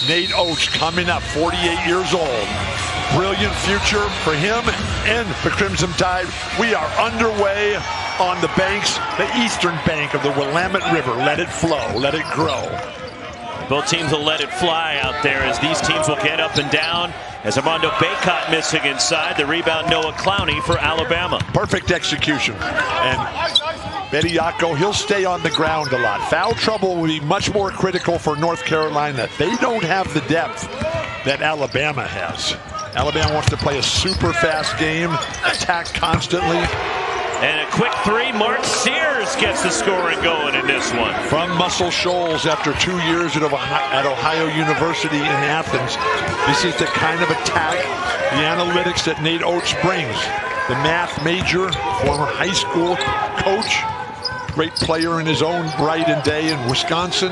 Nate Oates coming up, 48 years old. Brilliant future for him and the Crimson Tide. We are underway on the banks, the eastern bank of the Willamette River. Let it flow, let it grow. Both teams will let it fly out there as these teams will get up and down. As Armando Bacot missing inside, the rebound Noah Clowney for Alabama. Perfect execution. And Bediako, he'll stay on the ground a lot. Foul trouble will be much more critical for North Carolina. They don't have the depth that Alabama has. Alabama wants to play a super fast game, attack constantly. And a quick three, Mark Sears gets the scoring going in this one. From Muscle Shoals after 2 years at Ohio University in Athens. This is the kind of attack, the analytics that Nate Oates brings. The math major, former high school coach, great player in his own right and day in Wisconsin.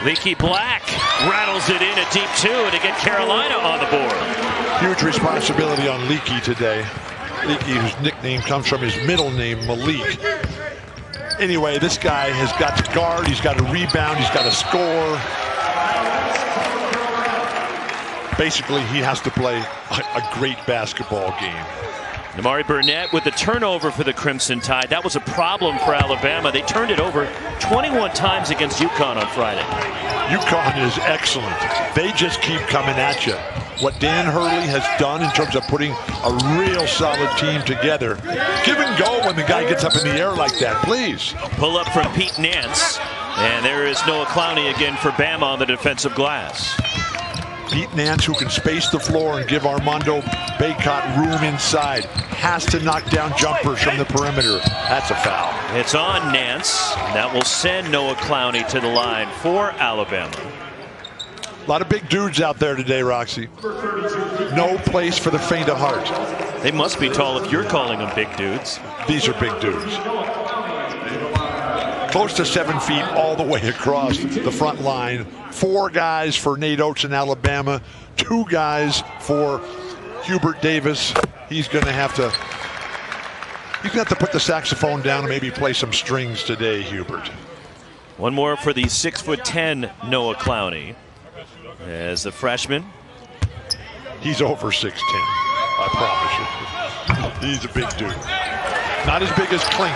Leaky Black rattles it in at deep two to get Carolina on the board. Huge responsibility on Leaky today. Leaky, whose nickname comes from his middle name, Malik. Anyway, this guy has got to guard, he's got to rebound, he's got to score. Basically, he has to play a great basketball game. Amari Burnett with the turnover for the Crimson Tide. That was a problem for Alabama. They turned it over 21 times against UConn on Friday. UConn is excellent. They just keep coming at you. What Dan Hurley has done in terms of putting a real solid team together. Give and go when the guy gets up in the air like that, please. Pull up from Pete Nance. And there is Noah Clowney again for Bama on the defensive glass. Pete Nance, who can space the floor and give Armando Bacot room inside, has to knock down jumpers from the perimeter. That's a foul. It's on Nance. That will send Noah Clowney to the line for Alabama. A lot of big dudes out there today, Roxy. No place for the faint of heart. They must be tall if you're calling them big dudes. These are big dudes. Close to 7 feet all the way across the front line. 4 guys for Nate Oates in Alabama. 2 guys for Hubert Davis. He's going to have to put the saxophone down and maybe play some strings today, Hubert. One more for the 6'10" Noah Clowney. As the freshman. He's over 6'10", I promise you. He's a big dude. Not as big as Klinger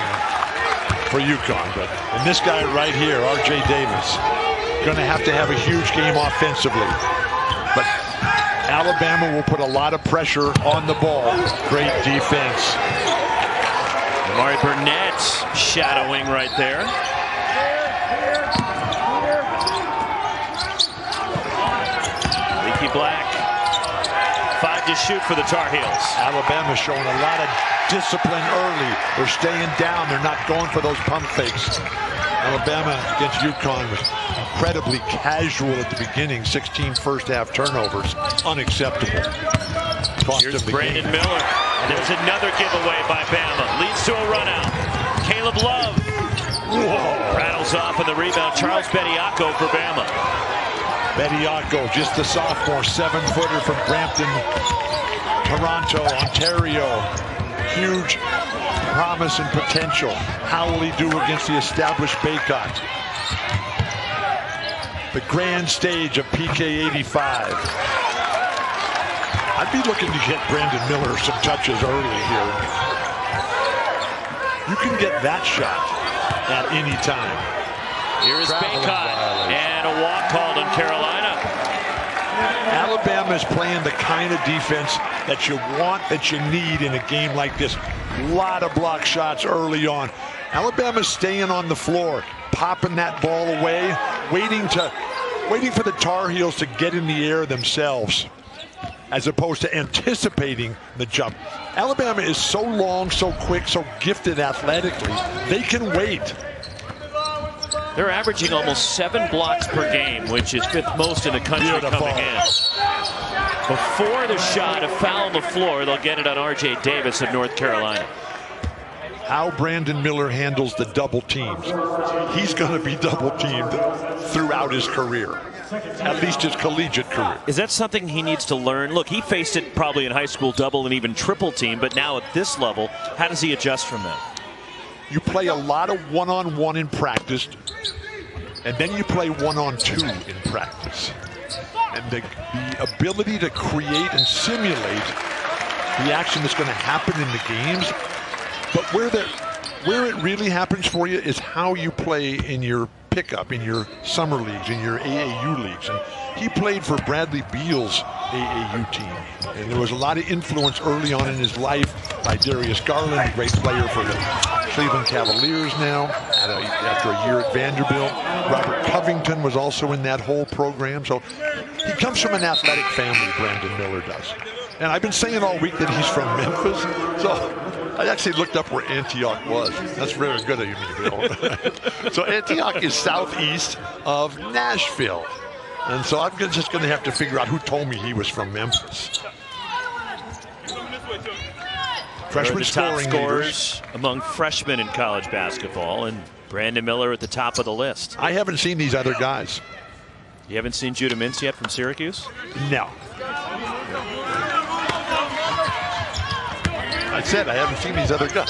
for UConn, but and this guy right here, R.J. Davis, going to have a huge game offensively. But Alabama will put a lot of pressure on the ball. Great defense. Amari Burnett shadowing right there. Leaky Black. 5 to shoot for the Tar Heels. Alabama's showing a lot of discipline early. They're staying down. They're not going for those pump fakes. Alabama against UConn was incredibly casual at the beginning. 16 first half turnovers. Unacceptable. Here's Brandon Miller. And there's another giveaway by Bama. Leads to a run out. Caleb Love. Whoa. Rattles off on the rebound. Charles Bediako for Bama. Bediako, just a sophomore, 7-footer from Brampton, Toronto, Ontario. Huge promise and potential. How will he do against the established Bacot? The grand stage of PK 85. I'd be looking to get Brandon Miller some touches early here. You can get that shot at any time. Here is Bacot, and a walk called on Carolina. Alabama is playing the kind of defense that you want, that you need in a game like this. A lot of block shots early on. Alabama's staying on the floor, popping that ball away, waiting for the Tar Heels to get in the air themselves, as opposed to anticipating the jump. Alabama is so long, so quick, so gifted athletically, they can wait. They're averaging almost 7 blocks per game, which is 5th most in the country coming in. Before the shot, a foul on the floor. They'll get it on R.J. Davis of North Carolina. How Brandon Miller handles the double teams. He's going to be double teamed throughout his career. At least his collegiate career. Is that something he needs to learn? Look, he faced it probably in high school, double and even triple team, but now at this level, how does he adjust from that? You play a lot of one-on-one in practice, and then you play one-on-two in practice. and the ability to create and simulate the action that's going to happen in the games. But where it really happens for you is how you play in your pickup, in your summer leagues, in your AAU leagues. And he played for Bradley Beal's AAU team. And there was a lot of influence early on in his life by Darius Garland, a great player for the Cleveland Cavaliers now, after a year at Vanderbilt. Robert Covington was also in that whole program. So he comes from an athletic family, Brandon Miller does. And I've been saying all week that he's from Memphis. So I actually looked up where Antioch was. That's very good of you, Bill. So Antioch is southeast of Nashville. And so I'm just going to have to figure out who told me he was from Memphis. Freshman top scoring scorers among freshmen in college basketball, and Brandon Miller at the top of the list. I haven't seen these other guys. You haven't seen Judah Mintz yet from Syracuse? No. I said I haven't seen these other guys.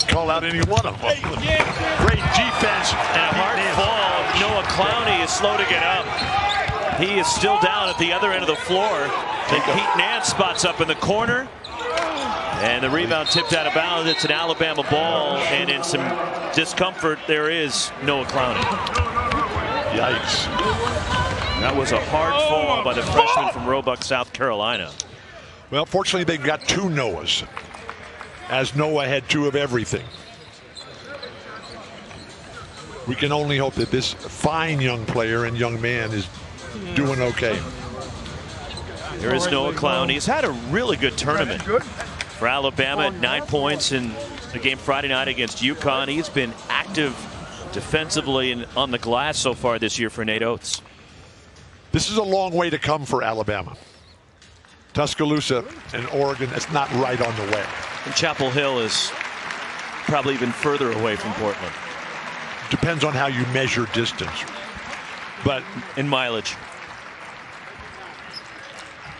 Call out any one of them. Great defense. And a hard fall. Noah Clowney is slow to get up. He is still down at the other end of the floor. And Pete Nance spots up in the corner. And the rebound tipped out of bounds. It's an Alabama ball. And in some discomfort, there is Noah Clowney. Yikes. That was a hard fall by the freshman from Roebuck, South Carolina. Well, fortunately, they've got two Noahs, as Noah had two of everything. We can only hope that this fine young player and young man is doing okay. There is Noah Clowney. He's had a really good tournament for Alabama at 9 points in the game Friday night against UConn. He's been active defensively and on the glass so far this year for Nate Oates. This is a long way to come for Alabama. Tuscaloosa and Oregon, that's not right on the way. And Chapel Hill is probably even further away from Portland. Depends on how you measure distance. But in mileage.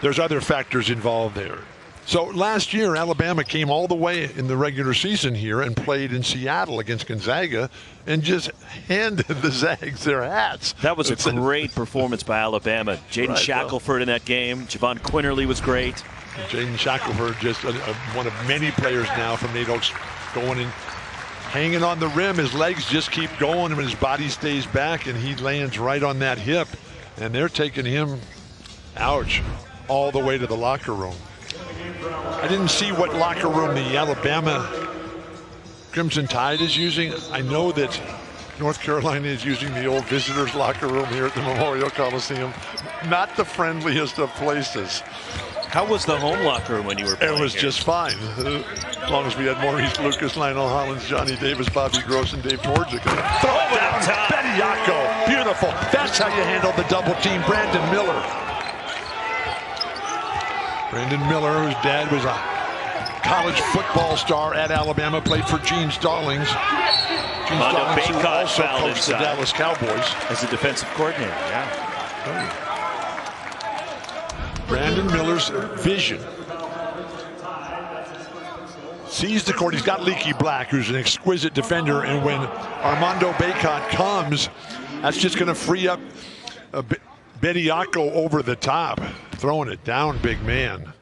There's other factors involved there. So last year, Alabama came all the way in the regular season here and played in Seattle against Gonzaga and just handed the Zags their hats. That was a great performance by Alabama. Jaden Shackelford in that game. Javon Quinterly was great. Jaden Shackelford, just one of many players now from Nate Oates, going in, hanging on the rim. His legs just keep going and his body stays back and he lands right on that hip. And they're taking him, ouch, all the way to the locker room. I didn't see what locker room the Alabama Crimson Tide is using. I know that North Carolina is using the old visitors locker room here at the Memorial Coliseum. Not the friendliest of places. How was the home locker room when you were playing? It was here? Just fine. As long as we had Maurice Lucas, Lionel Hollins, Johnny Davis, Bobby Gross, and Dave Torczyk. Throw it down. Bediako. Beautiful. That's how you handle the double team. Brandon Miller. Brandon Miller, whose dad was a college football star at Alabama, played for Gene Stallings. Gene Stallings, who also coached the Dallas Cowboys. As a defensive coordinator, yeah. Brandon Miller's vision. Sees the court. He's got Leaky Black, who's an exquisite defender. And when Armando Bacot comes, that's just going to free up Bediako over the top. Throwing it down, big man.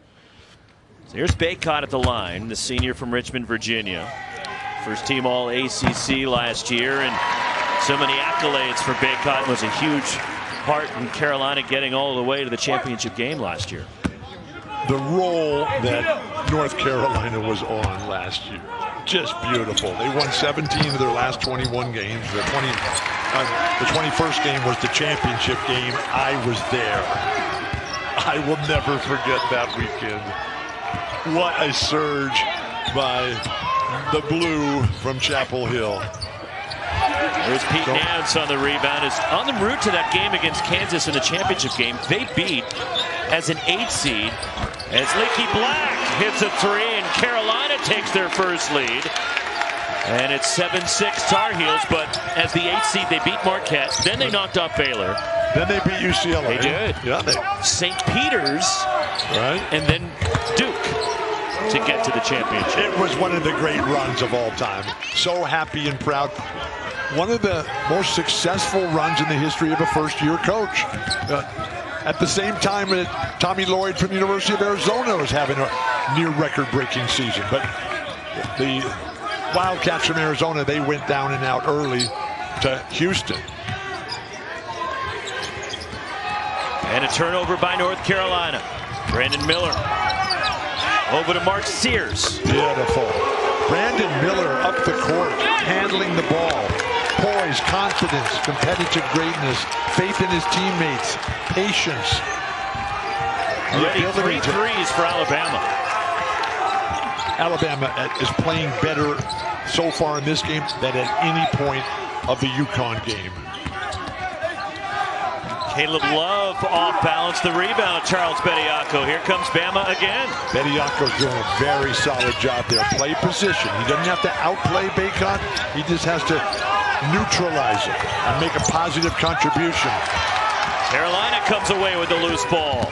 So here's Bacot at the line, the senior from Richmond, Virginia. First team all ACC last year, and so many accolades for Bacot. Was a huge part in Carolina getting all the way to the championship game last year. The role that North Carolina was on last year, just beautiful. They won 17 of their last 21 games. The 21st game was the championship game. I was there. I will never forget that weekend. What a surge by the blue from Chapel Hill. There's Pete Nance on the rebound. Is on the route to that game against Kansas in the championship game. They beat as an 8 seed as Leaky Black hits a three and Carolina takes their first lead. And it's 7-6 Tar Heels, but as the 8 seed they beat Marquette. Then they knocked off Baylor. Then they beat UCLA. They did. Yeah, St. Peter's. Right. And then Duke to get to the championship. It was one of the great runs of all time. So happy and proud. One of the most successful runs in the history of a first-year coach. At the same time, Tommy Lloyd from the University of Arizona was having a near record-breaking season. But the Wildcats from Arizona, they went down and out early to Houston. And a turnover by North Carolina. Brandon Miller over to Mark Sears. Beautiful. Brandon Miller up the court, handling the ball. Poise, confidence, competitive greatness, faith in his teammates, patience. Already 3 threes for Alabama. Alabama is playing better so far in this game than at any point of the UConn game. Caleb Love off balance, the rebound. Charles Bediako. Here comes Bama again. Bediako's doing a very solid job there. Play position. He doesn't have to outplay Bacon. He just has to neutralize it and make a positive contribution. Carolina comes away with the loose ball.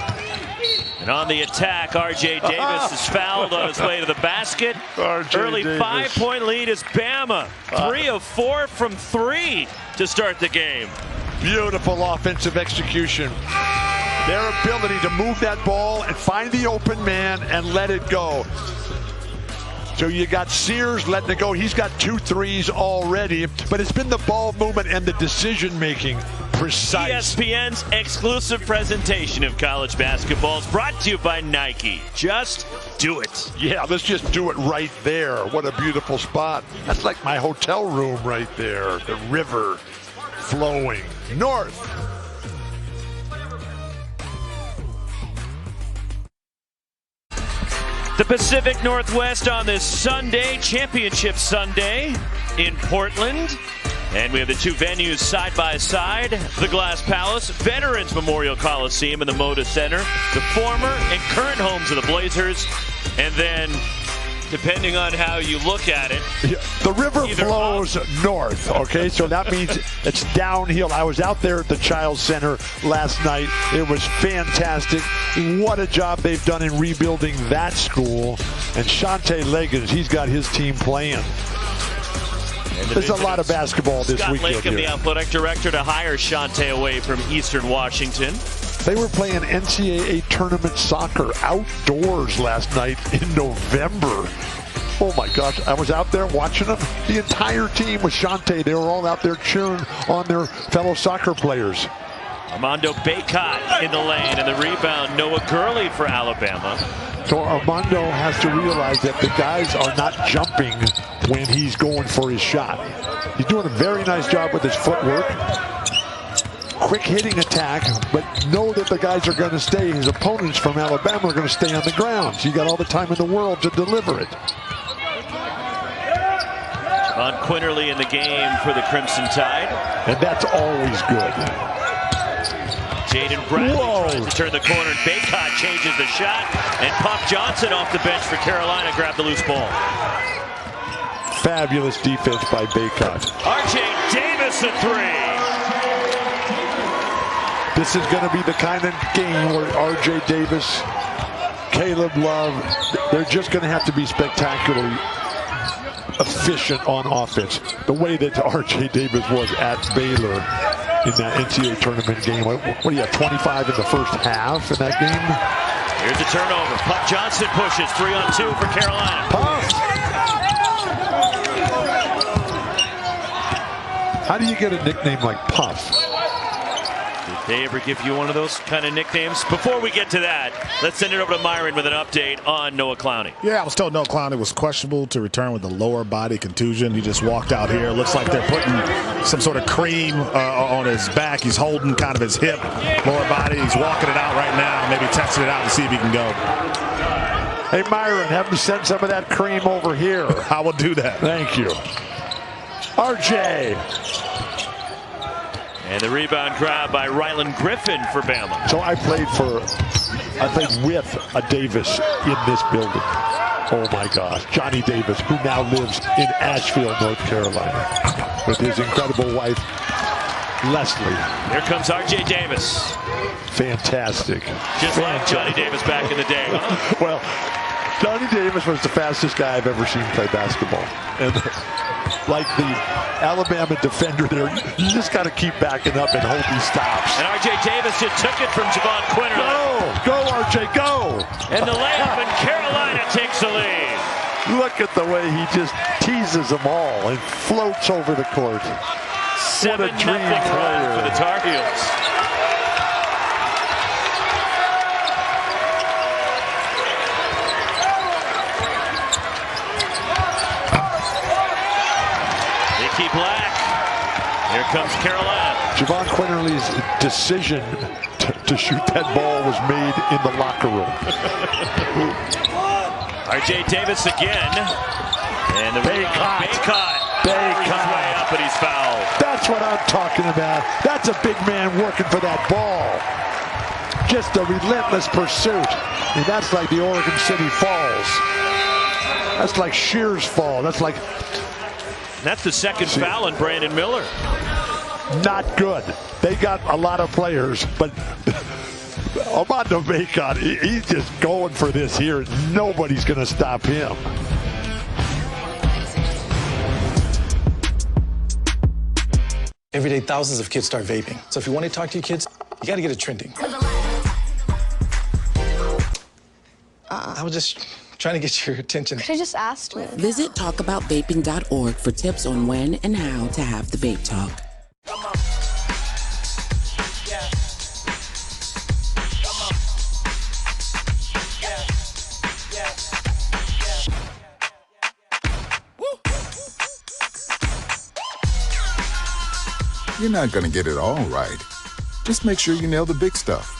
And on the attack, R.J. Davis is fouled on his way to the basket. Early 5-point lead is Bama. 3 of 4 from 3 to start the game. Beautiful offensive execution. Their ability to move that ball and find the open man and let it go. So you got Sears letting it go. He's got 2 threes already, but it's been the ball movement and the decision making precise. ESPN's exclusive presentation of college basketball is brought to you by Nike. Just do it. Yeah, let's just do it right there. What a beautiful spot. That's like my hotel room right there. The river flowing north. The Pacific Northwest on this Sunday, Championship Sunday in Portland. And we have the 2 venues side by side. The Glass Palace, Veterans Memorial Coliseum in the Moda Center. The former and current homes of the Blazers. And then, depending on how you look at it, the river flows north, okay? So that means it's downhill. I was out there at the Child Center last night. It was fantastic. What a job they've done in rebuilding that school. And Shante Leggins, he's got his team playing. There's a lot of basketball this Scott weekend Latham, the athletic director, to hire Shante away from Eastern Washington. They were playing NCAA tournament soccer outdoors last night in November. Oh my gosh, I was out there watching them. The entire team was Shante. They were all out there cheering on their fellow soccer players. Armando Bacot in the lane, and the rebound, Noah Gurley for Alabama. So Armando has to realize that the guys are not jumping when he's going for his shot. He's doing a very nice job with his footwork. Quick hitting attack, but know that the guys are going to stay. His opponents from Alabama are going to stay on the ground. So you got all the time in the world to deliver it. Von Quinterly in the game for the Crimson Tide. And that's always good. Jaden Bradley tries to turn the corner, and Bacot changes the shot, and Puff Johnson off the bench for Carolina grabbed the loose ball. Fabulous defense by Bacot. R.J. Davis a 3. This is going to be the kind of game where R.J. Davis, Caleb Love, they're just going to have to be spectacularly efficient on offense. The way that R.J. Davis was at Baylor in that NCAA tournament game. What do you have, 25 in the first half in that game? Here's a turnover. Puff Johnson pushes 3-on-2 for Carolina. Puff! How do you get a nickname like Puff? Did they ever give you one of those kind of nicknames? Before we get to that, let's send it over to Myron with an update on Noah Clowney. Yeah, I was told Noah Clowney was questionable to return with a lower body contusion. He just walked out here. Looks like they're putting some sort of cream on his back. He's holding kind of his hip, lower body. He's walking it out right now. Maybe testing it out to see if he can go. Hey, Myron, have him send some of that cream over here. I will do that. Thank you. RJ. And the rebound grab by Ryland Griffin for Bama. So I played with a Davis in this building. Oh my gosh, Johnny Davis, who now lives in Asheville, North Carolina, with his incredible wife, Leslie. Here comes R.J. Davis. Fantastic. Just like Johnny Davis back in the day. Well, Johnny Davis was the fastest guy I've ever seen play basketball. And like the Alabama defender there. You just got to keep backing up and hope he stops. And R.J. Davis just took it from Javon Quinterly. Go, R.J., go! And the layup, and Carolina takes the lead. Look at the way he just teases them all and floats over the court. 7-0 run for the Tar Heels. Nicky Black. Here comes Carolina. Javon Quinterly's decision to shoot that ball was made in the locker room. R.J. Davis again. And the Baycott. Way up, and he's fouled. That's what I'm talking about. That's a big man working for that ball. Just a relentless pursuit. And that's like the Oregon City Falls. That's like Shears Fall. That's the second foul on Brandon Miller. Not good. They got a lot of players, but Armando Baycott, he's just going for this here. Nobody's going to stop him. Every day, thousands of kids start vaping. So if you want to talk to your kids, you got to get it trending. I was just trying to get your attention. Could I just ask me? Visit talkaboutvaping.org for tips on when and how to have the vape talk. You're not going to get it all right. Just make sure you nail the big stuff,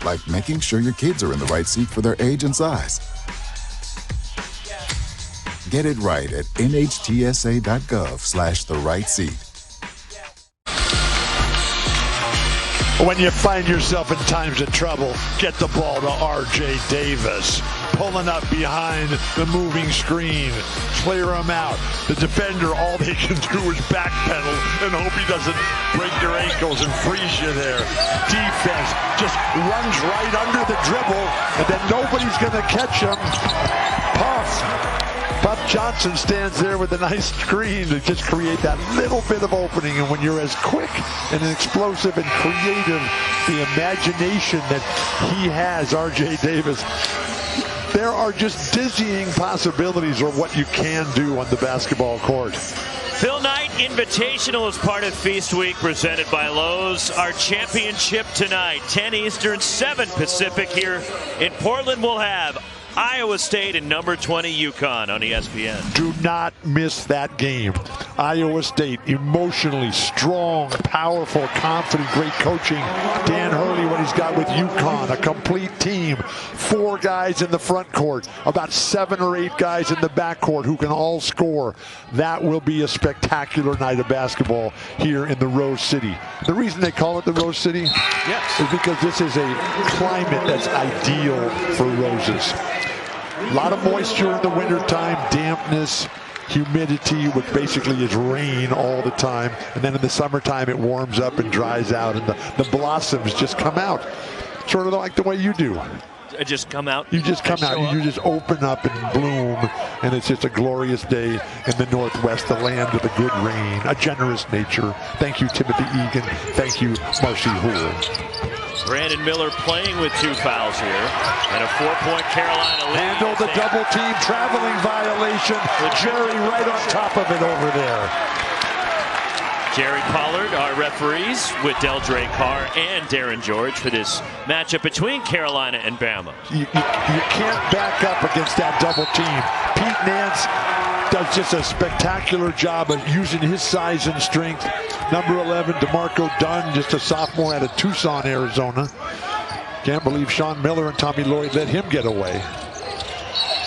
like making sure your kids are in the right seat for their age and size. Get it right at nhtsa.gov/the-right-seat. When you find yourself in times of trouble, get the ball to R.J. Davis. Pulling up behind the moving screen. Clear him out. The defender, all they can do is backpedal and hope he doesn't break your ankles and freeze you there. Defense just runs right under the dribble, and then nobody's going to catch him. Puff Johnson stands there with a nice screen to just create that little bit of opening. And when you're as quick and explosive and creative, the imagination that he has, R.J. Davis, there are just dizzying possibilities of what you can do on the basketball court. Phil Knight Invitational is part of Feast Week presented by Lowe's. Our championship tonight, 10 Eastern, 7 Pacific here in Portland. We'll have Iowa State and number 20 UConn on ESPN. Do not miss that game. Iowa State, emotionally strong, powerful, confident, great coaching. Dan Hurley, what he's got with UConn, a complete team. 4 guys in the front court, about 7 or 8 guys in the back court who can all score. That will be a spectacular night of basketball here in the Rose City. The reason they call it the Rose City is because this is a climate that's ideal for roses. A lot of moisture in the wintertime, dampness, humidity, which basically is rain all the time. And then in the summertime, it warms up and dries out, and the blossoms just come out. Sort of like the way you do. I just come out. You just come out. You just open up and bloom, and it's just a glorious day in the Northwest, the land of the good rain, a generous nature. Thank you, Timothy Egan. Thank you, Marcy Houle. Brandon Miller playing with 2 fouls here, and a 4-point Carolina lead. Handle the double team traveling violation. Jerry right on top of it over there. Jerry Pollard, our referees, with Deldre Carr and Darren George for this matchup between Carolina and Bama. You can't back up against that double team. Pete Nance does just a spectacular job of using his size and strength. Number 11, DeMarco Dunn, just a sophomore out of Tucson, Arizona. Can't believe Sean Miller and Tommy Lloyd let him get away.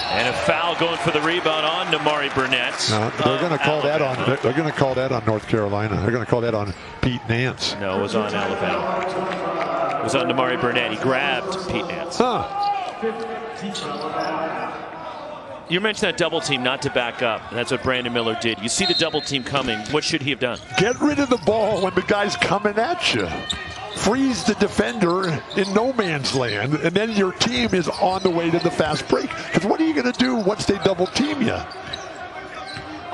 And a foul going for the rebound on Namari Burnett. No, they're going to call that on. They're going to call that on North Carolina. They're going to call that on Pete Nance. No, it was on Alabama. It was on Namari Burnett. He grabbed Pete Nance. You mentioned that double team not to back up. That's what Brandon Miller did. You see the double team coming. What should he have done? Get rid of the ball when the guy's coming at you. Freeze the defender in no man's land, and then your team is on the way to the fast break. Because what are you going to do once they double team you?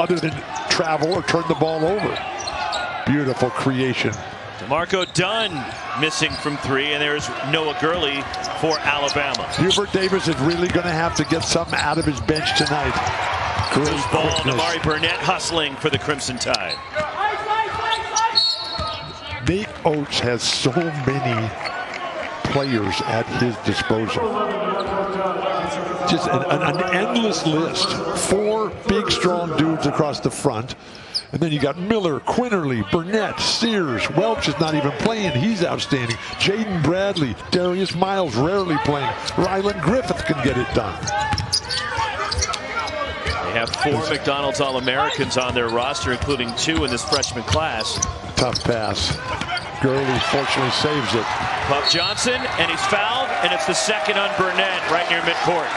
other than travel or turn the ball over. Beautiful creation. DeMarco Dunn missing from 3, and there's Noah Gurley for Alabama. Hubert Davis is really going to have to get something out of his bench tonight. Great ball. quickness. Amari Burnett hustling for the Crimson Tide. Nate Oates has so many players at his disposal. Just an endless list. 4 big, strong dudes across the front. And then you got Miller, Quinterly, Burnett, Sears. Welch is not even playing. He's outstanding. Jaden Bradley, Darius Miles rarely playing. Ryland Griffith can get it done. They have 4 McDonald's All-Americans on their roster, including 2 in this freshman class. Tough pass. Gurley fortunately saves it. Puff Johnson, and he's fouled, and it's the second on Burnett right near midcourt.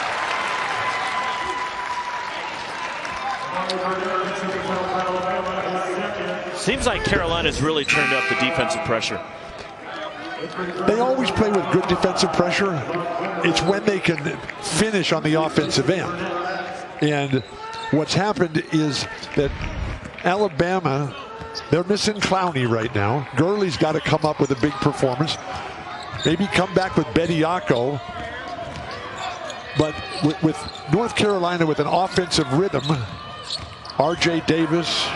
Seems like Carolina's really turned up the defensive pressure. They always play with good defensive pressure. It's when they can finish on the offensive end. And what's happened is that Alabama, they're missing Clowney right now. Gurley's got to come up with a big performance. Maybe come back with Bediako. But with North Carolina with an offensive rhythm, R.J. Davis,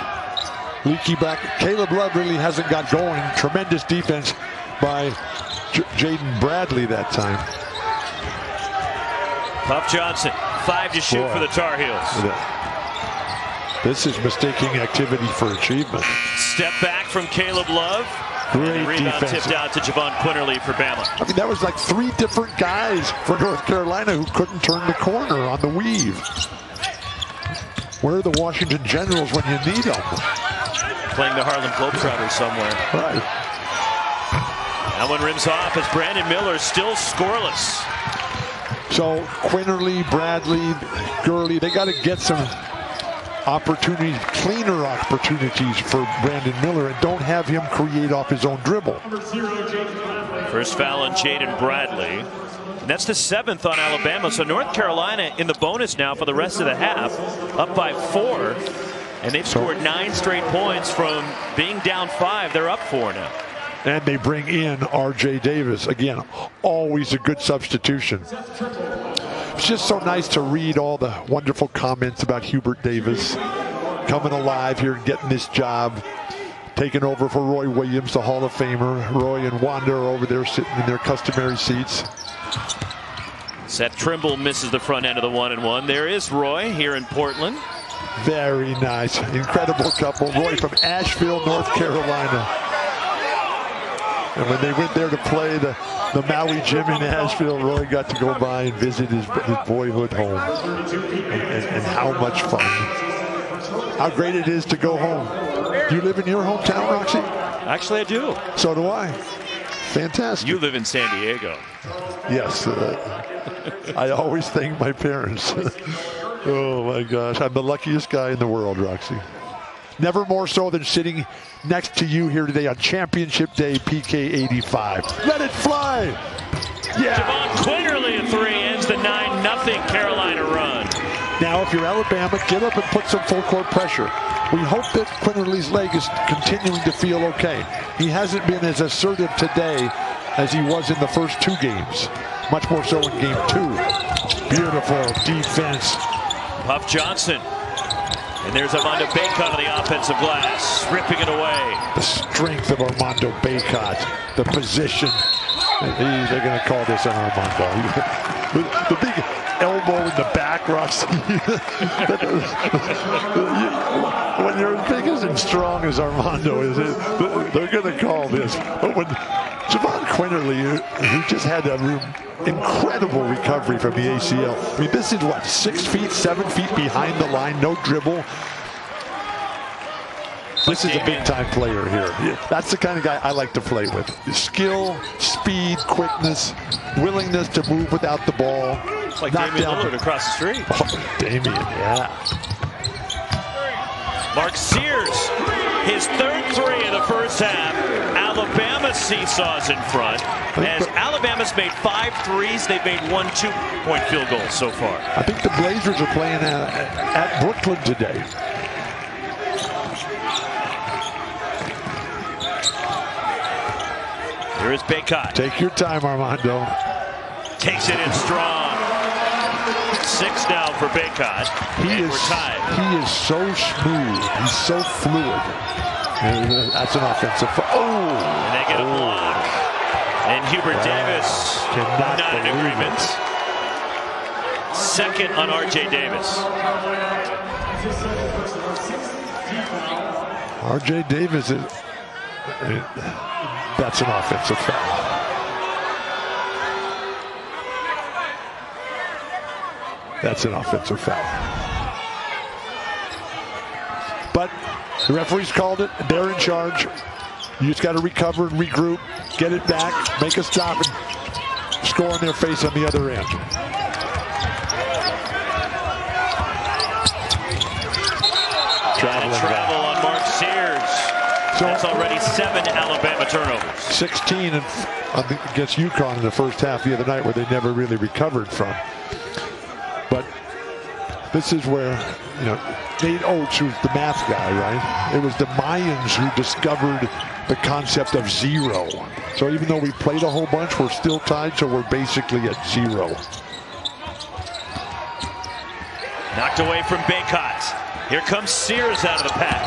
leaky back. Caleb Love really hasn't got going. Tremendous defense by Jaden Bradley that time. Puff Johnson, 5 to shoot for the Tar Heels. This is mistaking activity for achievement. Step back from Caleb Love. Great Rebound defense. tipped out to Javon Quinterly for Bama. I mean, that was like 3 different guys for North Carolina who couldn't turn the corner on the weave. Where are the Washington Generals when you need them? Playing the Harlem Globetrotters somewhere. Right. That one rims off as Brandon Miller still scoreless. So Quinterly, Bradley, Gurley, they got to get some opportunities, cleaner opportunities for Brandon Miller, and don't have him create off his own dribble. First foul on Jaden Bradley. And that's the 7th on Alabama. So North Carolina in the bonus now for the rest of the half, up by 4. And they've scored 9 straight points from being down 5. They're up 4 now. And they bring in R.J. Davis. Again, always a good substitution. It's just so nice to read all the wonderful comments about Hubert Davis coming alive here and getting this job, taking over for Roy Williams, the Hall of Famer. Roy and Wanda are over there sitting in their customary seats. Seth Trimble misses the front end of the 1-and-1. There is Roy here in Portland. Very nice. Incredible couple. Roy from Asheville, North Carolina. And when they went there to play the Maui Gym in Asheville, Roy got to go by and visit his boyhood home. And how much fun. How great it is to go home. You live in your hometown, Roxy? Actually, I do. So do I. Fantastic. You live in San Diego. Yes. I always thank my parents. Oh, my gosh. I'm the luckiest guy in the world, Roxy. Never more so than sitting next to you here today on Championship Day PK 85. Let it fly! Yeah! Javon Quinterly at 3 ends the 9-0 Carolina run. Now, if you're Alabama, get up and put some full court pressure. We hope that Quinterly's leg is continuing to feel okay. He hasn't been as assertive today as he was in the first 2 games. Much more so in game 2. Beautiful defense. Puff Johnson. And there's Armando Bacot on the offensive glass, ripping it away. The strength of Armando Bacot, the position. They're going to call this on Armando. The big elbow in the back, Roxy. When you're as big and strong as Armando is, they're going to call this. But when Javon Quinterly, who just had a incredible recovery from the ACL. I mean, this is what, 6 feet, 7 feet behind the line, no dribble. This is a big-time player here. That's the kind of guy I like to play with. Skill, speed, quickness, willingness to move without the ball. It's like Damian Lillard across the street. Oh, Damian, yeah. Mark Sears, his 3rd 3 of the first half. Alabama seesaws in front. As Alabama's made 5 threes, they've made 1 2-point field goal so far. I think the Blazers are playing at Brooklyn today. Here's Bediako. Take your time, Armando. Takes it in strong. 6 now for Bediako. And we're tied. He is so smooth. He's so fluid. And that's an offensive. Oh! And they get a block. And Hubert Davis not in agreement. Second on R.J. Davis. R.J. Davis is. That's an offensive foul. That's an offensive foul. But the referees called it. They're in charge. You just got to recover and regroup, get it back, make a stop, and score in their face on the other end. Travel on Mark Sears. So that's already 7 Alabama turnovers. 16 against UConn in the first half the other night, where they never really recovered from. But this is where, you know, Nate Oates, who's the math guy, right? It was the Mayans who discovered the concept of 0. So even though we played a whole bunch, we're still tied, so we're basically at 0. Knocked away from Bediako. Here comes Sears out of the pack.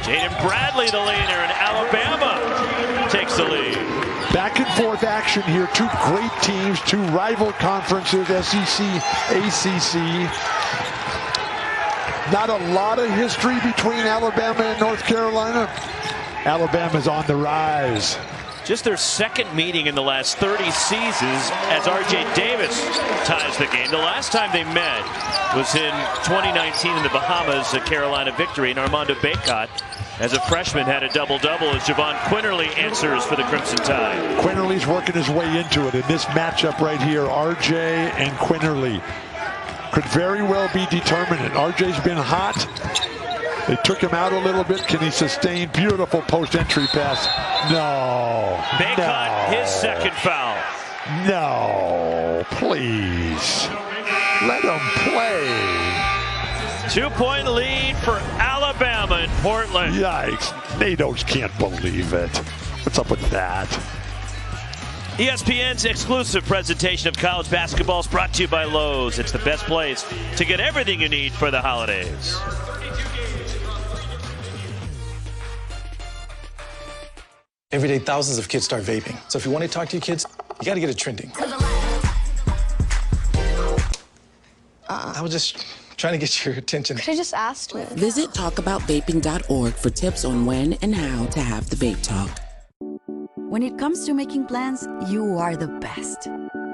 Jaden Bradley, the leader, and Alabama takes the lead. Back and forth action here. 2 great teams, 2 rival conferences, SEC, ACC. Not a lot of history between Alabama and North Carolina. Alabama's on the rise. Just their second meeting in the last 30 seasons as R.J. Davis ties the game. The last time they met was in 2019 in the Bahamas, a Carolina victory, and Armando Bediako, as a freshman, had a double-double as Javon Quinterly answers for the Crimson Tide. Quinterly's working his way into it in this matchup right here. R.J. and Quinterly could very well be determinant. R.J.'s been hot. They took him out a little bit. Can he sustain? Beautiful post-entry pass. No. Bediako, his second foul. No, please. Let him play. 2-point lead for Alabama in Portland. Yikes. Nate Oates can't believe it. What's up with that? ESPN's exclusive presentation of college basketball is brought to you by Lowe's. It's the best place to get everything you need for the holidays. Every day, thousands of kids start vaping. So if you want to talk to your kids, you got to get it trending. I was just trying to get your attention. Could I just ask me? Visit talkaboutvaping.org for tips on when and how to have the vape talk. When it comes to making plans, you are the best.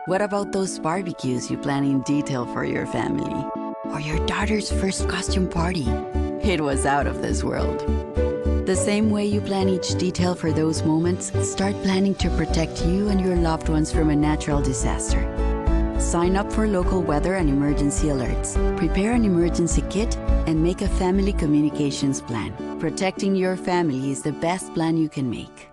What about those barbecues you plan in detail for your family? Or your daughter's first costume party? It was out of this world. The same way you plan each detail for those moments, start planning to protect you and your loved ones from a natural disaster. Sign up for local weather and emergency alerts. Prepare an emergency kit and make a family communications plan. Protecting your family is the best plan you can make.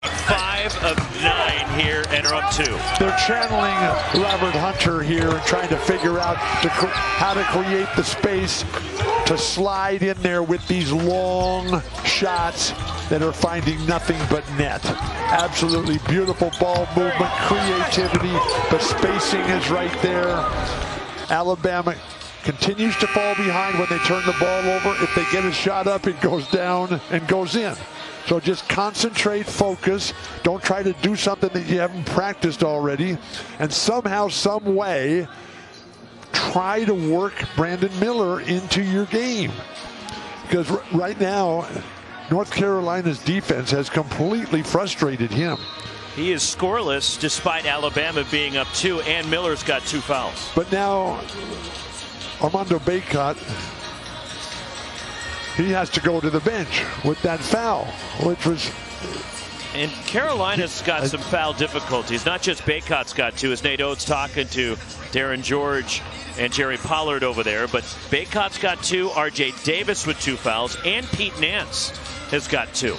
5 of 9 here and are up 2. They're channeling Robert Hunter here and trying to figure out how to create the space to slide in there with these long shots that are finding nothing but net. Absolutely beautiful ball movement, creativity. The spacing is right there. Alabama continues to fall behind when they turn the ball over. If they get a shot up, it goes down and goes in. So just concentrate, focus. Don't try to do something that you haven't practiced already. And somehow, some way, try to work Brandon Miller into your game. Because right now, North Carolina's defense has completely frustrated him. He is scoreless despite Alabama being up 2, and Miller's got 2 fouls. But now, Armando Bediako, he has to go to the bench with that foul, which was... And Carolina's got some foul difficulties. Not just Bediako's got 2, as Nate Oates talking to Darren George and Jerry Pollard over there. But Bediako's got 2, R.J. Davis with 2 fouls, and Pete Nance has got 2.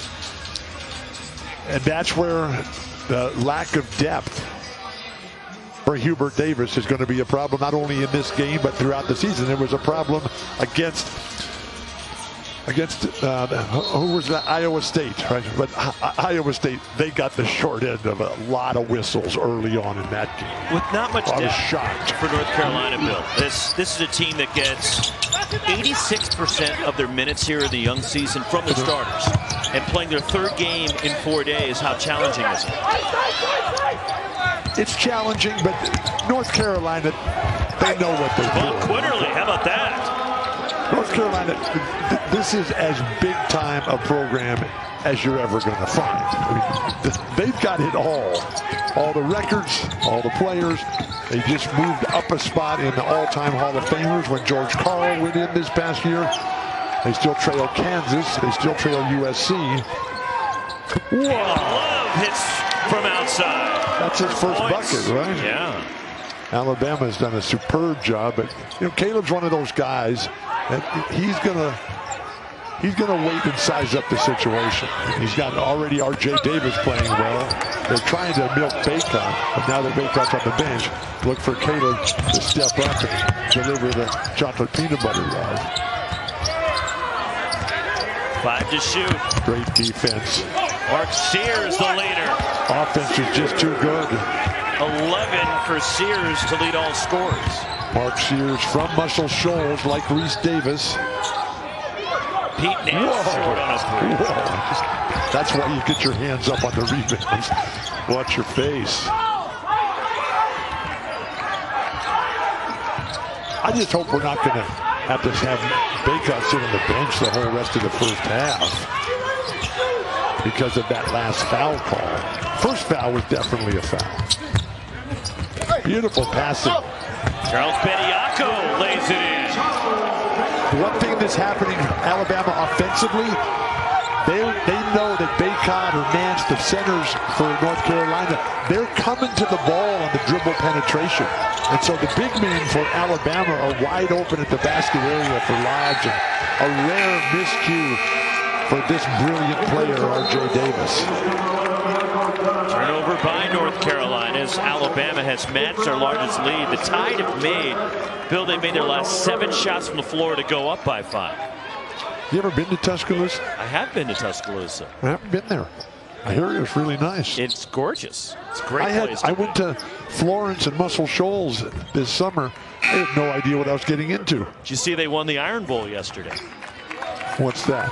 And that's where the lack of depth for Hubert Davis is going to be a problem, not only in this game, but throughout the season. It was a problem against against who was that? Iowa State, right? But Iowa State, they got the short end of a lot of whistles early on in that game. With not much I was depth shocked for North Carolina, Bill. This is a team that gets 86% of their minutes here in the young season from the starters. And playing their third game in 4 days, how challenging is it? It's challenging, but North Carolina, they know what they're doing. Quitterly, how about that? North Carolina, this is as big time a program as you're ever going to find. I mean, they've got it all the records, all the players. They just moved up a spot in the all-time Hall of Famers when George Karl went in this past year. They still trail Kansas. They still trail USC. Whoa. Love hits from outside. That's his first bucket, right? Yeah. Alabama has done a superb job, but Caleb's one of those guys that he's gonna wait and size up the situation. He's got already R.J. Davis playing well. They're trying to milk Bediako, but now that Bediako's on the bench, look for Caleb to step up and deliver the chocolate peanut butter ride. 5 to shoot. Great defense. Mark Sears, the leader. Offense is just too good. 11 for Sears to lead all scorers. Mark Sears from Muscle Shoals, like Reese Davis. Pete Nance short on a three. Whoa. That's why you get your hands up on the rebounds. Watch your face. I just hope we're not going to have Bediako sit on the bench the whole rest of the first half because of that last foul call. First foul was definitely a foul. Beautiful passing. Charles Bediako lays it in. One thing that's happening Alabama offensively, they know that Bediako or Nance, the centers for North Carolina, they're coming to the ball on the dribble penetration. And so the big men for Alabama are wide open at the basket area for Lodge, and a rare miscue for this brilliant player, R.J. Davis. Turnover by North Carolina as Alabama has matched their largest lead. The Tide have made, Bill, they made their last 7 shots from the floor to go up by 5. You ever been to Tuscaloosa? I have been to Tuscaloosa. I haven't been there. I hear it was really nice. It's gorgeous. It's a great place. I went to Florence and Muscle Shoals this summer. I had no idea what I was getting into. Did you see they won the Iron Bowl yesterday? What's that?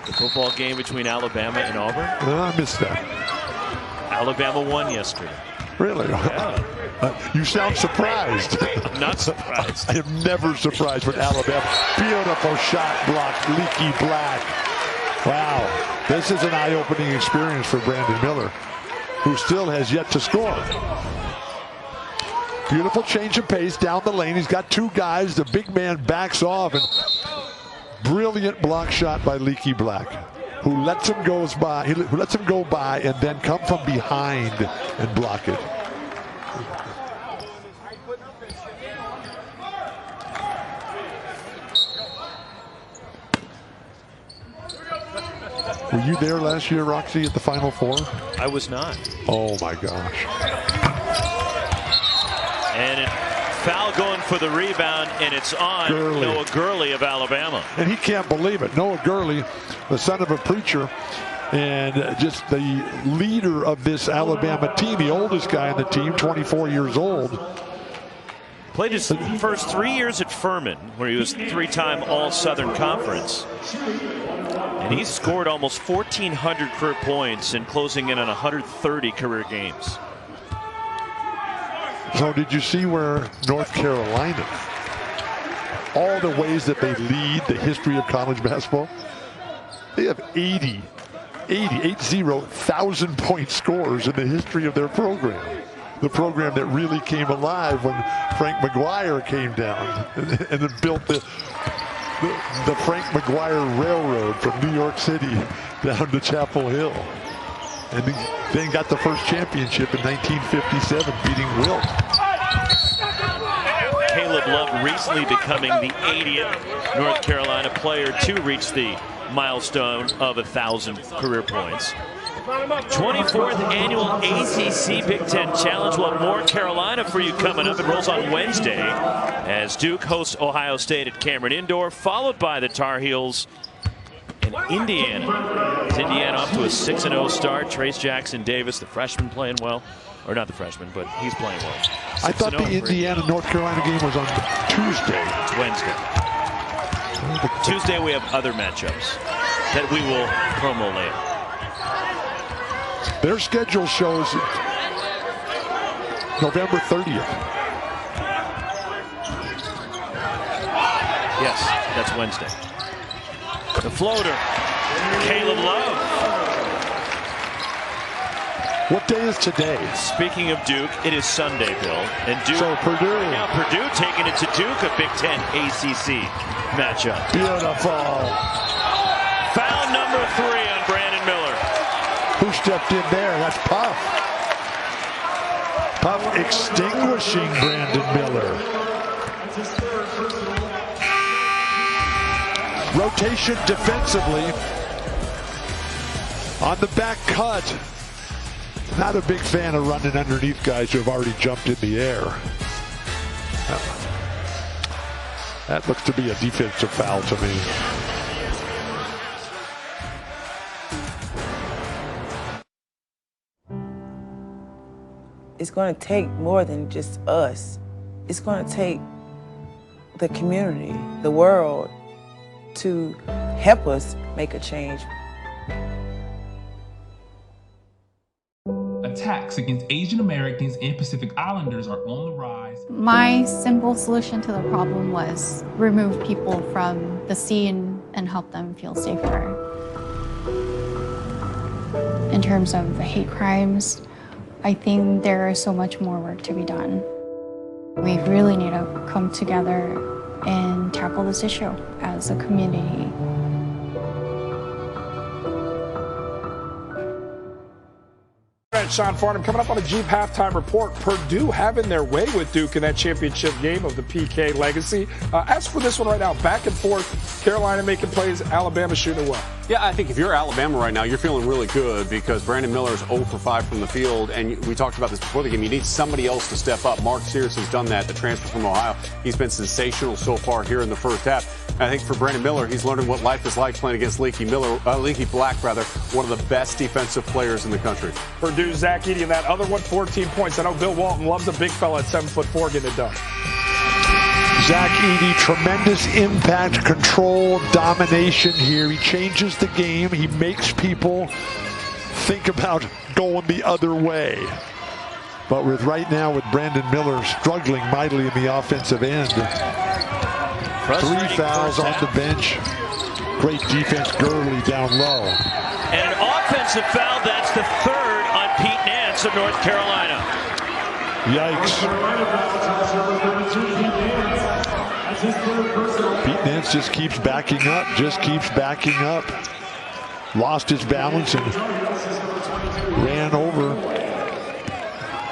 The football game between Alabama and Auburn. No, I missed that. Alabama won yesterday. Really? Yeah. You sound surprised. I'm not surprised. I am never surprised with Alabama. Beautiful shot block, Leaky Black. Wow. This is an eye-opening experience for Brandon Miller, who still has yet to score. Beautiful change of pace down the lane. He's got 2 guys. The big man backs off, and brilliant block shot by Leaky Black, who lets him go by and then come from behind and block it. Were you there last year, Roxy, at the Final Four? I was not. Oh my gosh. And it foul going for the rebound, and it's on Noah Gurley of Alabama. And he can't believe it. Noah Gurley, the son of a preacher, and just the leader of this Alabama team, the oldest guy on the team, 24 years old. Played his first 3 years at Furman, where he was 3-time All-Southern Conference. And he's scored almost 1,400 career points and closing in on 130 career games. So did you see where North Carolina, all the ways that they lead the history of college basketball? They have 80,000-point scorers in the history of their program. The program that really came alive when Frank McGuire came down and then built the Frank McGuire Railroad from New York City down to Chapel Hill. And then got the first championship in 1957, beating Wilt. Caleb Love recently becoming the 80th North Carolina player to reach the milestone of 1,000 career points. 24th annual ACC Big Ten Challenge. We'll have more Carolina for you coming up. It rolls on Wednesday as Duke hosts Ohio State at Cameron Indoor, followed by the Tar Heels and Indiana. It's Indiana off to a 6-0 start. Trace Jackson Davis, the freshman, playing well. Or not the freshman, but he's playing well. I thought the Indiana-North Carolina game was on Tuesday. It's Wednesday. Tuesday we have other matchups that we will promo later. Their schedule shows November 30th. Yes, that's Wednesday. The floater, Caleb Love. What day is today? Speaking of Duke, it is Sunday, Bill. And Duke, so Purdue. Now Purdue taking it to Duke, a Big Ten ACC matchup. Beautiful. Foul number 3 on Brandon Miller. Who stepped in there? That's Puff. Puff extinguishing Brandon Miller. Rotation defensively. On the back cut. Not a big fan of running underneath guys who have already jumped in the air. That looks to be a defensive foul to me. It's going to take more than just us. It's going to take the community, the world, to help us make a change. Attacks against Asian Americans and Pacific Islanders are on the rise. My simple solution to the problem was remove people from the scene and help them feel safer. In terms of the hate crimes, I think there is so much more work to be done. We really need to come together and tackle this issue as a community. Sean Farnham coming up on a Jeep halftime report. Purdue having their way with Duke in that championship game of the PK legacy. As for this one right now, back and forth, Carolina making plays, Alabama shooting well. Yeah, I think if you're Alabama right now, you're feeling really good because Brandon Miller is 0 for 5 from the field, and we talked about this before the game. You need somebody else to step up. Mark Sears has done that, the transfer from Ohio. He's been sensational so far here in the first half. I think for Brandon Miller, he's learning what life is like playing against Leaky Black, one of the best defensive players in the country. Purdue's Zach Edey and that other one, 14 points. I know Bill Walton loves a big fella at 7'4" getting it done. Zach Edey, tremendous impact, control, domination here. He changes the game. He makes people think about going the other way. But with right now with Brandon Miller struggling mightily in the offensive end. 3 fouls on the bench. Great defense, Gurley down low. And an offensive foul, that's the 3rd on Pete Nance of North Carolina. Yikes. Pete Nance just keeps backing up, Lost his balance and ran over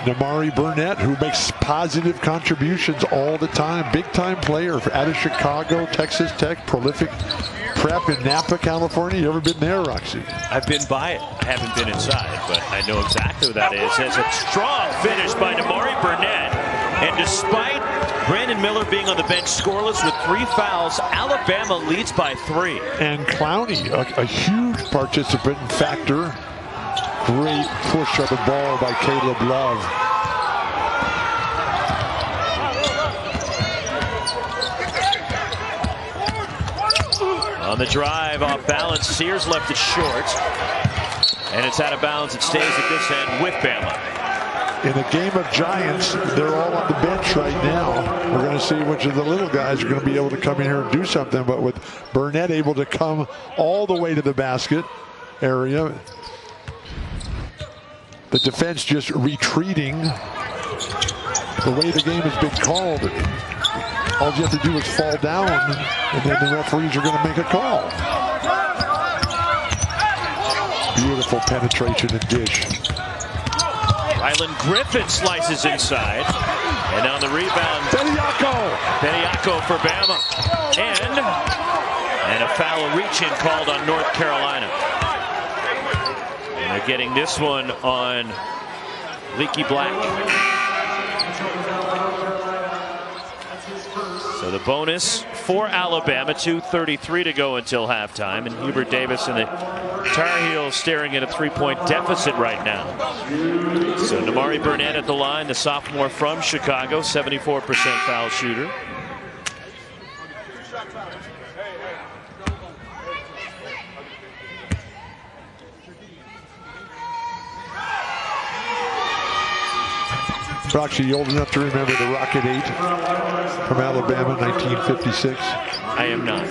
Namari Burnett, who makes positive contributions all the time. Big-time player out of Chicago, Texas Tech, prolific prep in Napa, California. You ever been there, Roxy? I've been by it. I haven't been inside, but I know exactly what that is. It's a strong finish by Namari Burnett. And despite Brandon Miller being on the bench scoreless with 3 fouls, Alabama leads by 3. And Clowney, a huge participant factor. Great push of the ball by Caleb Love. On the drive, off balance, Sears left it short. And it's out of bounds. It stays at this end with Bama. In a game of giants, they're all on the bench right now. We're going to see which of the little guys are going to be able to come in here and do something. But with Burnett able to come all the way to the basket area, the defense just retreating the way the game has been called. All you have to do is fall down, and then the referees are going to make a call. Beautiful penetration and dish. Ryland Griffin slices inside. And on the rebound, Bediako for Bama. And a foul reach-in called on North Carolina. And they're getting this one on Leaky Black. So the bonus for Alabama, 2:33 to go until halftime, and Hubert Davis and the Tar Heels staring at a 3-point deficit right now. So Namari Burnett at the line, the sophomore from Chicago, 74% foul shooter. Broxy, you old enough to remember the Rocket 8 from Alabama, 1956? I am not.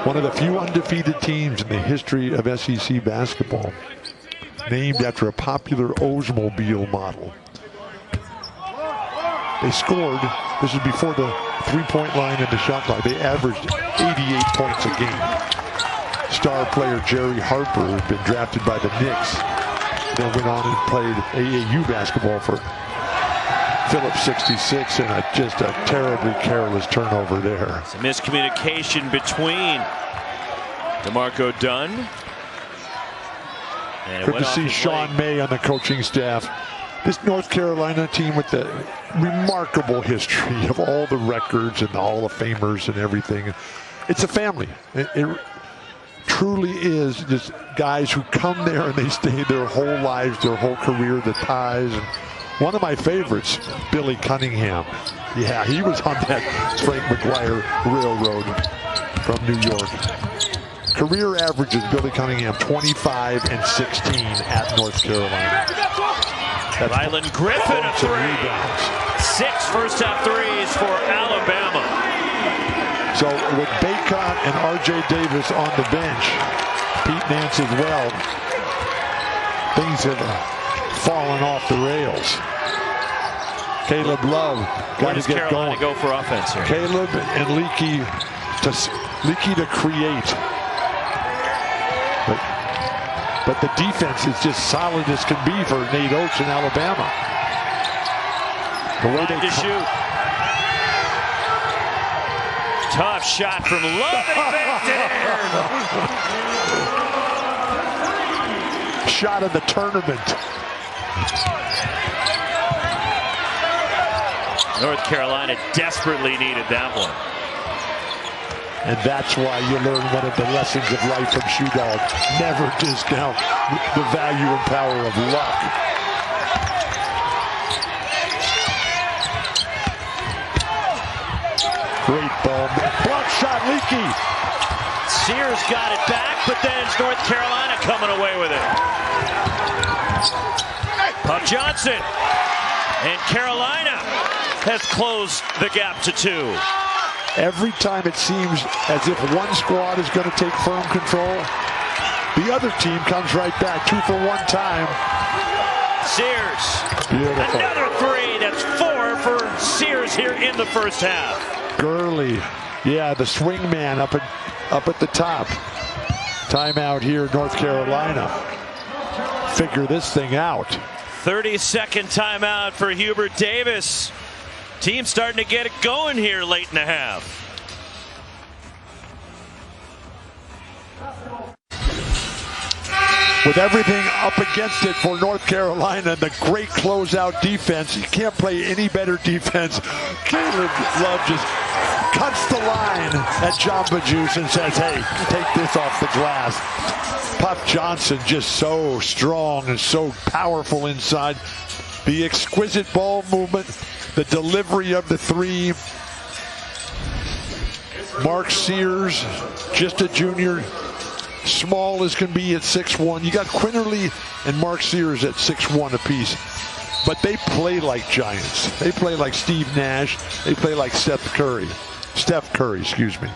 One of the few undefeated teams in the history of SEC basketball, named after a popular Oldsmobile model. They scored, this is before the three-point line and the shot clock, they averaged 88 points a game. Star player Jerry Harper had been drafted by the Knicks, then went on and played AAU basketball for Phillips 66, and just a terribly careless turnover there. It's a miscommunication between DeMarco Dunn. And good to see Sean May on the coaching staff. This North Carolina team with the remarkable history of all the records and the Hall of Famers and everything. It's a family. It truly is just guys who come there and they stay their whole lives, their whole career, the ties. And one of my favorites, Billy Cunningham. Yeah, he was on that Frank McGuire Railroad from New York. Career averages, Billy Cunningham, 25 and 16 at North Carolina. Ryland Griffin a three. 6 first-half threes for Alabama. So with Bacot and R.J. Davis on the bench, Pete Nance as well, things have fallen off the rails. Caleb Love got to get going. Go for offense here. Caleb and Leaky to create. But the defense is just solid as can be for Nate Oates in Alabama. The way they shoot. Tough shot from Love and shot of the tournament. North Carolina desperately needed that one. And that's why you learn one of the lessons of life from Shoe Dog. Never discount the value and power of luck. Great ball. Block shot, Leaky. Sears got it back, but then it's North Carolina coming away with it. Puff Johnson. And Carolina has closed the gap to 2. Every time it seems as if one squad is going to take firm control, the other team comes right back. 2 for 1 time. Sears. Beautiful. Another 3. That's 4 for Sears here in the first half. Gurley. Yeah, the swing man up at the top. Timeout here, North Carolina. Figure this thing out. 30-second timeout for Hubert Davis. Team starting to get it going here late in the half. With everything up against it for North Carolina, the great closeout defense. You can't play any better defense. Caleb Love just cuts the line at Jamba Juice and says, hey, take this off the glass. Puff Johnson just so strong and so powerful inside. The exquisite ball movement, the delivery of the 3. Mark Sears, just a junior, small as can be at 6'1". You got Quinterly and Mark Sears at 6'1" apiece. But they play like giants. They play like Steve Nash. They play like Steph Curry, excuse me.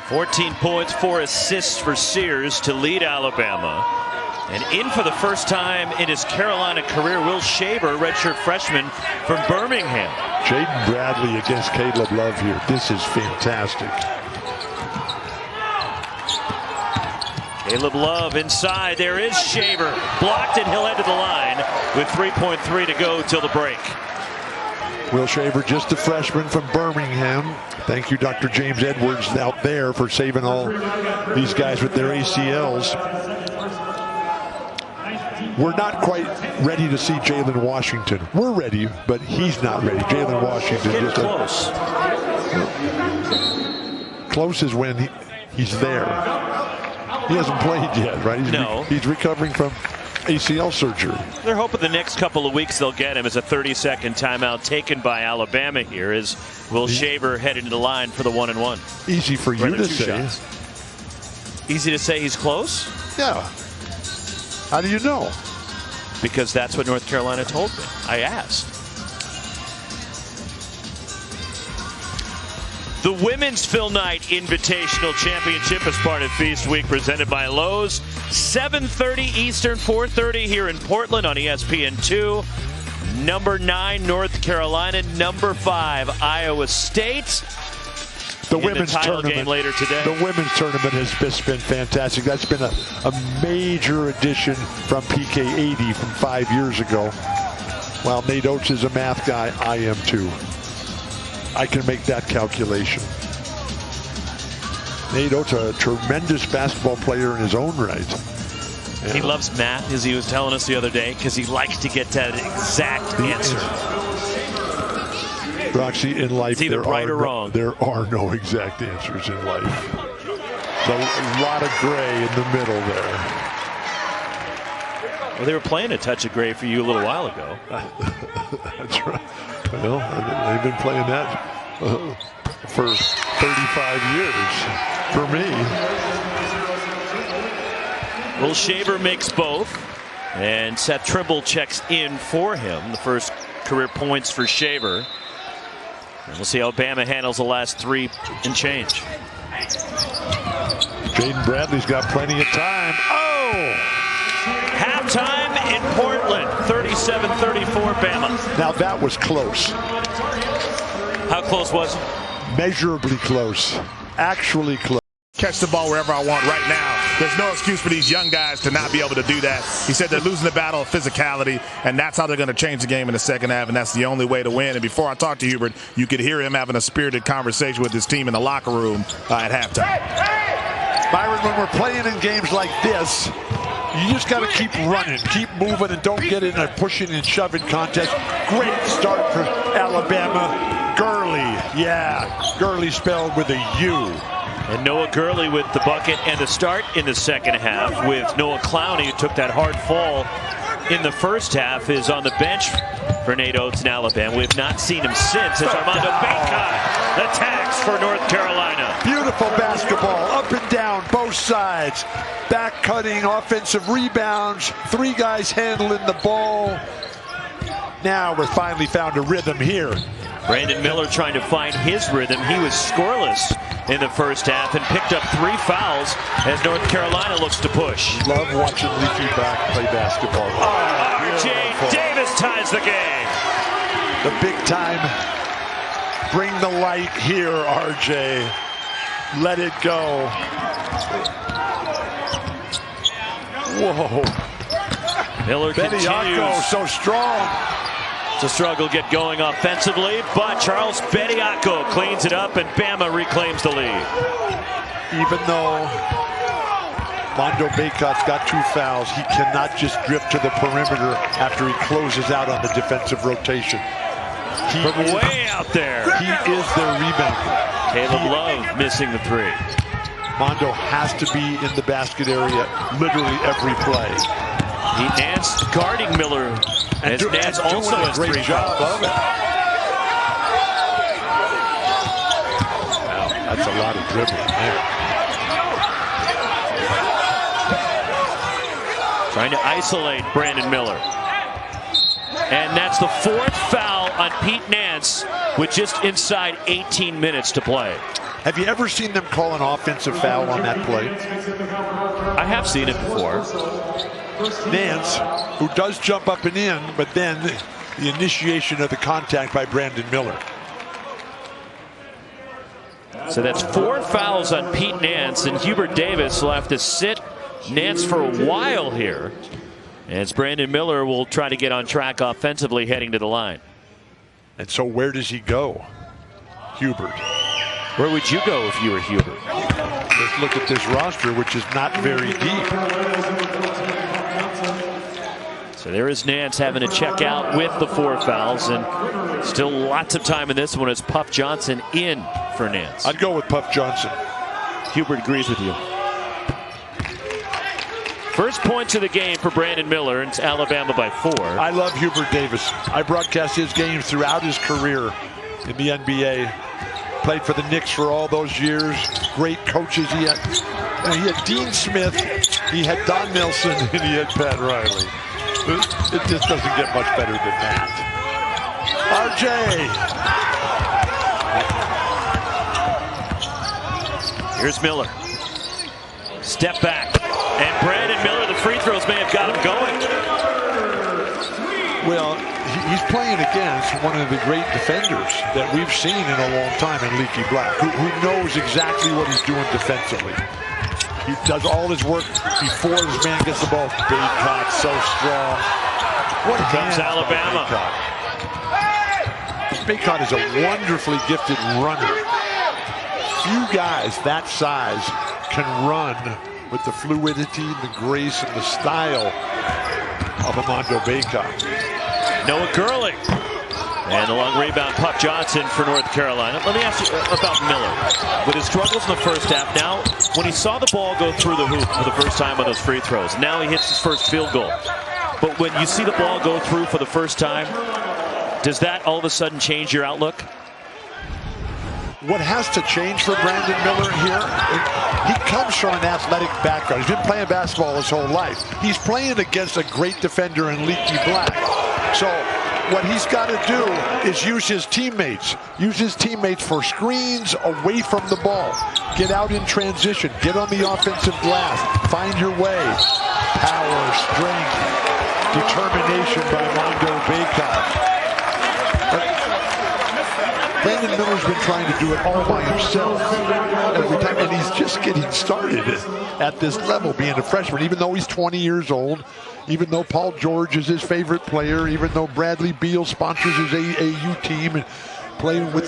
14 points, 4 assists for Sears to lead Alabama. And in for the first time in his Carolina career, Will Shaver, redshirt freshman from Birmingham. Jaden Bradley against Caleb Love here. This is fantastic. Caleb Love inside. There is Shaver. Blocked, and he'll head to the line with 3.3 to go till the break. Will Shaver, just a freshman from Birmingham. Thank you, Dr. James Edwards out there for saving all these guys with their ACLs. We're not quite ready to see Jalen Washington. We're ready, but he's not ready. Jalen Washington Getting just close. Close is when he's there. He hasn't played yet, right? He's recovering from ACL surgery. They're hoping the next couple of weeks they'll get him as a 30-second timeout taken by Alabama here as Will Shaver headed to the line for the 1-and-1. Easy for you to say. Shots. Easy to say he's close? Yeah. How do you know? Because that's what North Carolina told me. I asked. The Women's Phil Knight Invitational Championship is part of Feast Week presented by Lowe's. 7:30 Eastern, 4:30 here in Portland on ESPN2. Number 9, North Carolina. Number 5, Iowa State. The women's tournament game later today. The women's tournament has just been fantastic. That's been a major addition from PK80 from 5 years ago. While Nate Oates is a math guy, I am too. I can make that calculation. Nate Oates, a tremendous basketball player in his own right. He loves math, as he was telling us the other day, because he likes to get that exact answer. Roxy, in life, it's either right or wrong. There are no exact answers in life. There's a lot of gray in the middle there. Well, they were playing a touch of gray for you a little while ago. That's right. Well, they've been playing that for 35 years for me. Will Shaver makes both, and Seth Trimble checks in for him. The first career points for Shaver. And we'll see how Bama handles the last 3 and change. Jaden Bradley's got plenty of time. Oh! Halftime in Portland, 37-34 Bama. Now that was close. How close was it? Measurably close. Actually close. Catch the ball wherever I want right now. There's no excuse for these young guys to not be able to do that. He said they're losing the battle of physicality, and that's how they're going to change the game in the second half, and that's the only way to win. And before I talked to Hubert, you could hear him having a spirited conversation with his team in the locker room at halftime. Byron, when we're playing in games like this, you just got to keep running, keep moving, and don't get in a pushing and shoving contest. Great start for Alabama. Gurley, yeah, Gurley spelled with a U. And Noah Gurley with the bucket and the start in the second half, with Noah Clowney, who took that hard fall in the first half, is on the bench for Nate Oates in Alabama. We have not seen him since as Armando Bacot attacks for North Carolina. Beautiful basketball, up and down, both sides. Back cutting, offensive rebounds, 3 guys handling the ball. Now we're finally found a rhythm here. Brandon Miller trying to find his rhythm. He was scoreless in the first half and picked up 3 fouls as North Carolina looks to push. Love watching Leaky back play basketball. R.J. Davis ties the game. The big time. Bring the light here, R.J. Let it go. Whoa. Miller continues. Bediako so strong. It's a struggle to get going offensively, but Charles Bediako cleans it up and Bama reclaims the lead. Even though Mondo Bacot's got 2 fouls, he cannot just drift to the perimeter after he closes out on the defensive rotation. From way out there. He is their rebounder. Caleb Love missing the 3. Mondo has to be in the basket area literally every play. Nance guarding Miller, as Nance also has 3 job of it. Wow, that's a lot of dribbling there. Trying to isolate Brandon Miller. And that's the 4th foul on Pete Nance with just inside 18 minutes to play. Have you ever seen them call an offensive foul on that play? I have seen it before. Nance, who does jump up and in, but then the initiation of the contact by Brandon Miller. So that's 4 fouls on Pete Nance, and Hubert Davis will have to sit Nance for a while here, as Brandon Miller will try to get on track offensively heading to the line. And so where does he go, Hubert? Where would you go if you were Hubert? Let's look at this roster, which is not very deep. So there is Nance having to check out with the 4 fouls, and still lots of time in this one as Puff Johnson in for Nance. I'd go with Puff Johnson. Hubert agrees with you. First points of the game for Brandon Miller, and it's Alabama by 4. I love Hubert Davis. I broadcast his games throughout his career in the NBA. Played for the Knicks for all those years. Great coaches. He had Dean Smith, he had Don Nelson, and he had Pat Riley. It just doesn't get much better than that. RJ. Here's Miller. Step back. And Brandon Miller, the free throws may have got him going. Well, he's playing against one of the great defenders that we've seen in a long time in Leaky Black, who knows exactly what he's doing defensively. He does all his work before his man gets the ball. Bediako, so strong. What comes Alabama. Bediako is a wonderfully gifted runner. Few guys that size can run with the fluidity, the grace, and the style of Armando Bediako. Noah Gurley. And the long rebound, Puff Johnson for North Carolina. Let me ask you about Miller. With his struggles in the first half, now when he saw the ball go through the hoop for the first time on those free throws, now he hits his first field goal. But when you see the ball go through for the first time, does that all of a sudden change your outlook? What has to change for Brandon Miller here, he comes from an athletic background. He's been playing basketball his whole life. He's playing against a great defender in Leaky Black. So what he's got to do is use his teammates. Use his teammates for screens away from the ball. Get out in transition. Get on the offensive glass. Find your way. Power, strength, determination by Armando Bediako. Brandon Miller's been trying to do it all by himself every time, and he's just getting started at this level, being a freshman, even though he's 20 years old, even though Paul George is his favorite player, even though Bradley Beal sponsors his AAU team, and playing with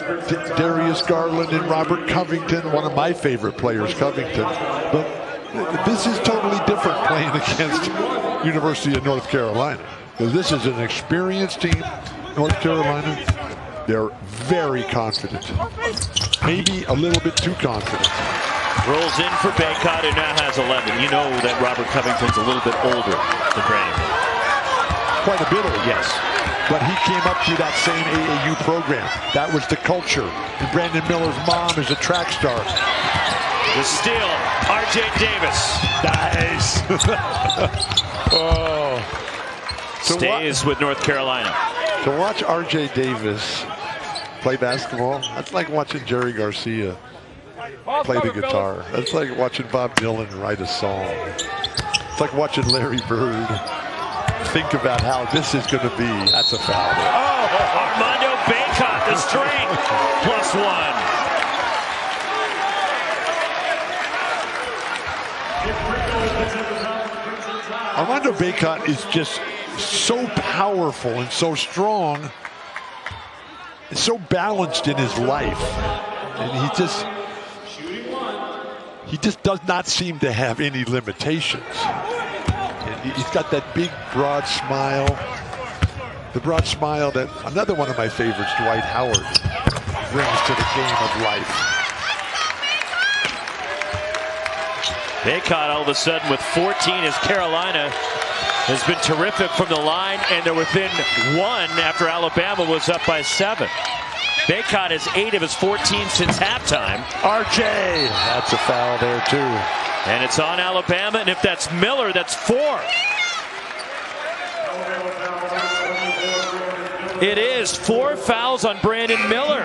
Darius Garland and Robert Covington, one of my favorite players, Covington. But this is totally different playing against University of North Carolina, because this is an experienced team, North Carolina. They're very confident. Maybe a little bit too confident. Rolls in for Bediako, who now has 11. You know that Robert Covington's a little bit older than Brandon. Quite a bit older. Yes. But he came up through that same AAU program. That was the culture. And Brandon Miller's mom is a track star. The steal, RJ Davis. Nice. Oh. Stays with North Carolina. To watch RJ Davis play basketball, that's like watching Jerry Garcia play the guitar. That's like watching Bob Dylan write a song. It's like watching Larry Bird think about how this is going to be. That's a foul. Oh, Armando Bediako, the strength, +1. Armando Bediako is just so powerful and so strong and so balanced in his life, and he just does not seem to have any limitations. And he's got that big broad smile, the broad smile that another one of my favorites, Dwight Howard, brings to the game of life. Bediako all of a sudden with 14 as Carolina has been terrific from the line, and they're within 1 after Alabama was up by 7. Bediako has 8 of his 14 since halftime. RJ, that's a foul there too. And it's on Alabama, and if that's Miller, that's 4. It is 4 fouls on Brandon Miller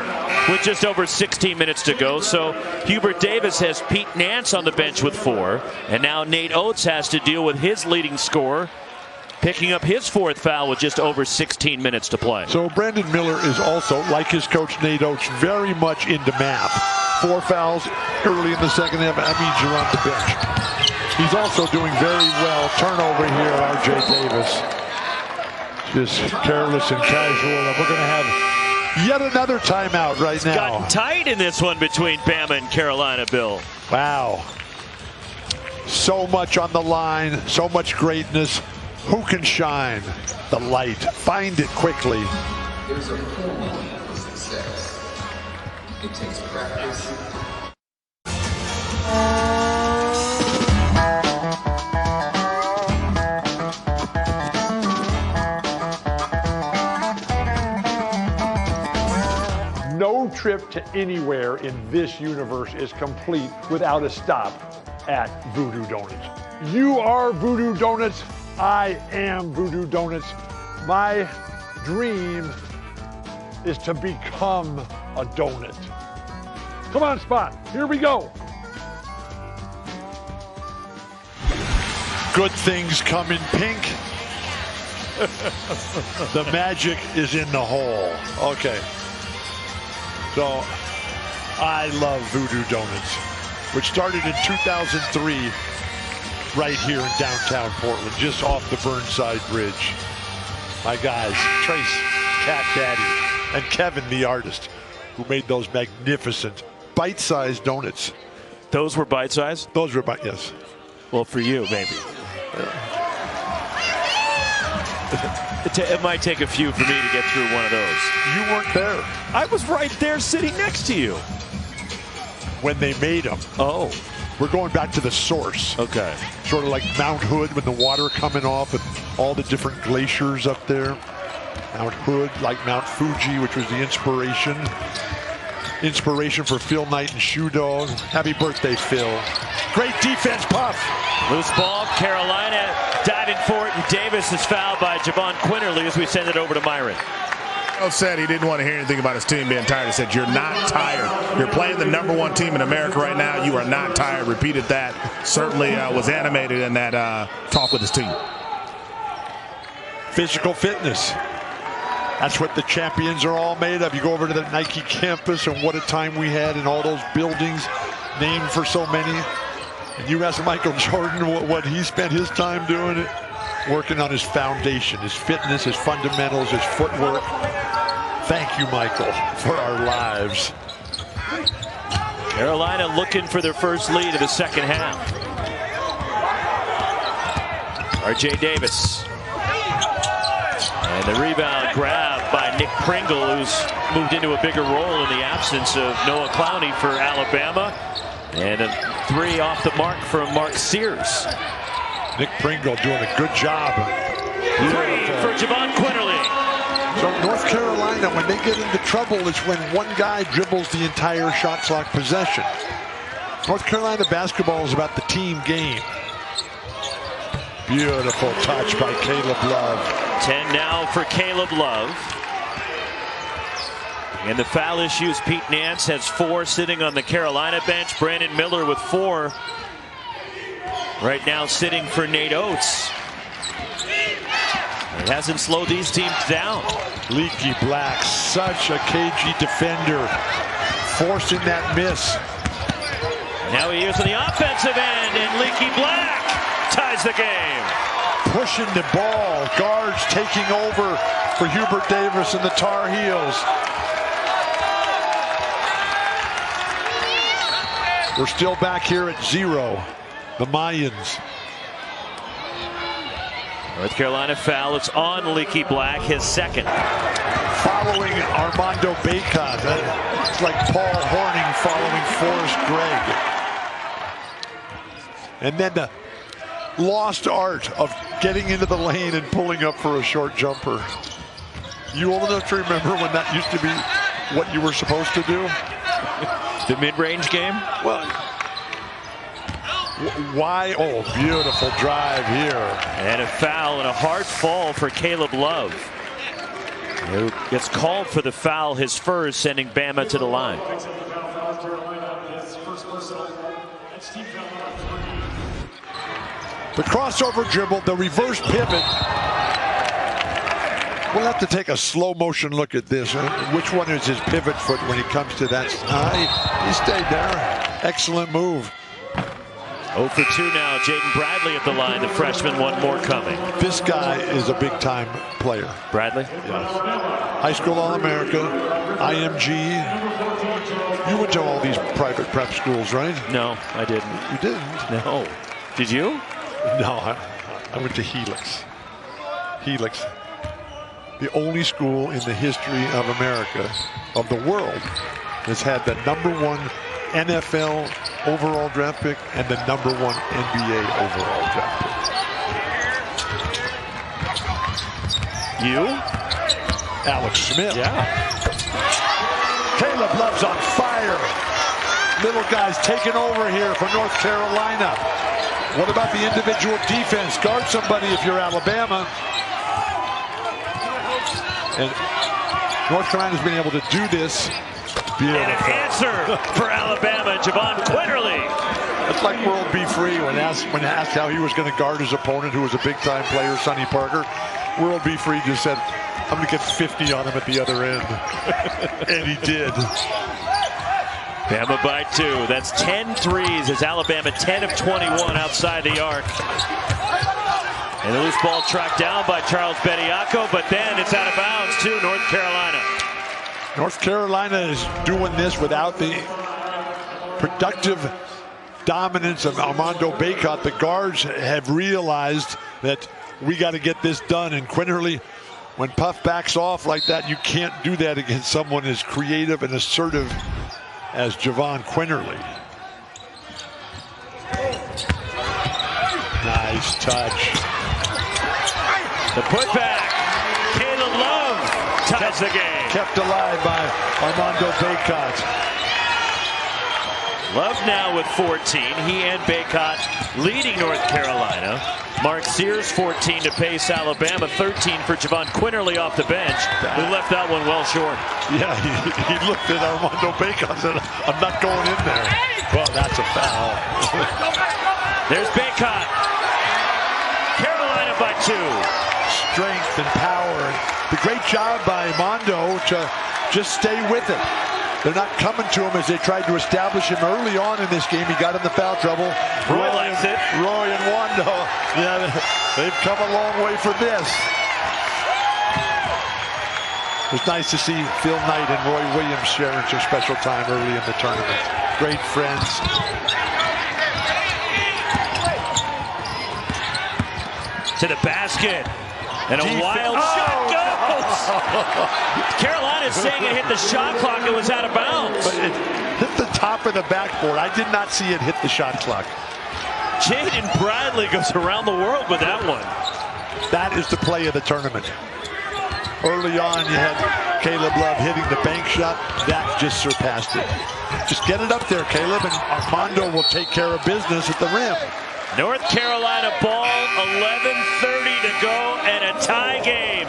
with just over 16 minutes to go. So Hubert Davis has Pete Nance on the bench with 4, and now Nate Oates has to deal with his leading scorer, picking up his 4th foul with just over 16 minutes to play. So Brandon Miller is also, like his coach Nate Oates, very much into math. 4 fouls early in the second half, that means you're on the bench. He's also doing very well. Turnover here, RJ Davis. Just careless and casual, and we're going to have yet another timeout right now. It's gotten tight in this one between Bama and Carolina, Bill. Wow. So much on the line, so much greatness. Who can shine the light? Find it quickly. There's a formula for success. It takes practice. No trip to anywhere in this universe is complete without a stop at Voodoo Donuts. You are Voodoo Donuts. I am Voodoo Donuts. My dream is to become a donut. Come on, Spot. Here we go. Good things come in pink. The magic is in the hole. Okay. So, I love Voodoo Donuts, which started in 2003 right here in downtown Portland, just off the Burnside Bridge. My guys, Trace, Cat Daddy, and Kevin, the artist, who made those magnificent bite-sized donuts. Those were bite-sized? Those were yes. Well, for you, maybe. It might take a few for me to get through one of those. You weren't there. I was right there sitting next to you. When they made them. Oh. We're going back to the source. Okay. Sort of like Mount Hood when the water coming off and all the different glaciers up there. Mount Hood, like Mount Fuji, which was the inspiration. Inspiration for Phil Knight and Shoe Dog. Happy birthday, Phil. Great defense, Puff. Loose ball, Carolina diving for it, and Davis is fouled by Javon Quinterly as we send it over to Myron. Coach said he didn't want to hear anything about his team being tired. He said, you're not tired. You're playing the #1 team in America right now. You are not tired. Repeated that. Certainly was animated in that talk with his team. Physical fitness. That's what the champions are all made of. You go over to the Nike campus, and what a time we had in all those buildings named for so many. And you ask Michael Jordan what he spent his time doing, working on his foundation, his fitness, his fundamentals, his footwork. Thank you, Michael, for our lives. Carolina looking for their first lead of the second half. R.J. Davis. And the rebound grabbed by Nick Pringle, who's moved into a bigger role in the absence of Noah Clowney for Alabama. And a three off the mark from Mark Sears. Nick Pringle doing a good job. Three for Javon Quinterly. So North Carolina, when they get into trouble, is when one guy dribbles the entire shot clock possession. North Carolina basketball is about the team game. Beautiful touch by Caleb Love. 10 now for Caleb Love. And the foul issues, Pete Nance has 4 sitting on the Carolina bench. Brandon Miller with 4. Right now sitting for Nate Oates. It hasn't slowed these teams down. Leaky Black, such a cagey defender, forcing that miss. Now he is on the offensive end, and Leaky Black ties the game. Pushing the ball, guards taking over for Hubert Davis and the Tar Heels. We're still back here at 0. The Mayans. North Carolina foul. It's on Leaky Black, his second. Following Armando Bacot. It's like Paul Horning following Forrest Gregg. And then the lost art of getting into the lane and pulling up for a short jumper. You old enough to remember when that used to be what you were supposed to do? The mid-range game? Well, why? Oh, beautiful drive here. And a foul and a hard fall for Caleb Love, who gets called for the foul, his first, sending Bama to the line. The crossover dribble, the reverse pivot. We'll have to take a slow motion look at this. Which one is his pivot foot when he comes to that? He stayed there. Excellent move. 0 for 2 now. Jaden Bradley at the line, the freshman, one more coming. This guy is a big-time player. Bradley? Yes. High school All-America, IMG. You went to all these private prep schools, right? No, I didn't. You didn't? No. Did you? No, I went to Helix. Helix. The only school in the history of America, of the world, has had the #1 NFL overall draft pick and the #1 NBA overall draft pick. You? Alex Smith. Yeah. Caleb Love's on fire. Little guys taking over here for North Carolina. What about the individual defense? Guard somebody if you're Alabama. And North Carolina's been able to do this. Beautiful. And an answer for Alabama, Javon Quinterly. It's like World B. Free when asked how he was going to guard his opponent, who was a big-time player, Sonny Parker. World B. Free just said, I'm going to get 50 on him at the other end. And he did. Bama by 2. That's 10 threes as Alabama 10 of 21 outside the arc. And the loose ball tracked down by Charles Bediako, but then it's out of bounds to North Carolina. North Carolina is doing this without the productive dominance of Armando Bacot. The guards have realized that we got to get this done. And Quinterly, when Puff backs off like that, you can't do that against someone as creative and assertive as Javon Quinterly. Nice touch. The putback. Caleb Love ties the game. Kept alive by Armando Bacot. Love now with 14. He and Bacot leading North Carolina. Mark Sears 14 to pace Alabama. 13 for Javon Quinterly off the bench, who left that one well short. Yeah, he looked at Armando Bacot and said, I'm not going in there. Well, that's a foul. There's Bacot. Carolina by 2. Strength and power. The great job by Armando to just stay with it. They're not coming to him as they tried to establish him early on in this game. He got into foul trouble. Roy likes it. Roy and Wando. Yeah, they've come a long way for this. It was nice to see Phil Knight and Roy Williams sharing some special time early in the tournament. Great friends. To the basket. And a wild shot goes. Carolina's saying it hit the shot clock. It was out of bounds. But it hit the top of the backboard. I did not see it hit the shot clock. Jaden Bradley goes around the world with that one. That is the play of the tournament. Early on, you had Caleb Love hitting the bank shot. That just surpassed it. Just get it up there, Caleb, and Armando will take care of business at the rim. North Carolina ball, 11:30 to go, and a tie game.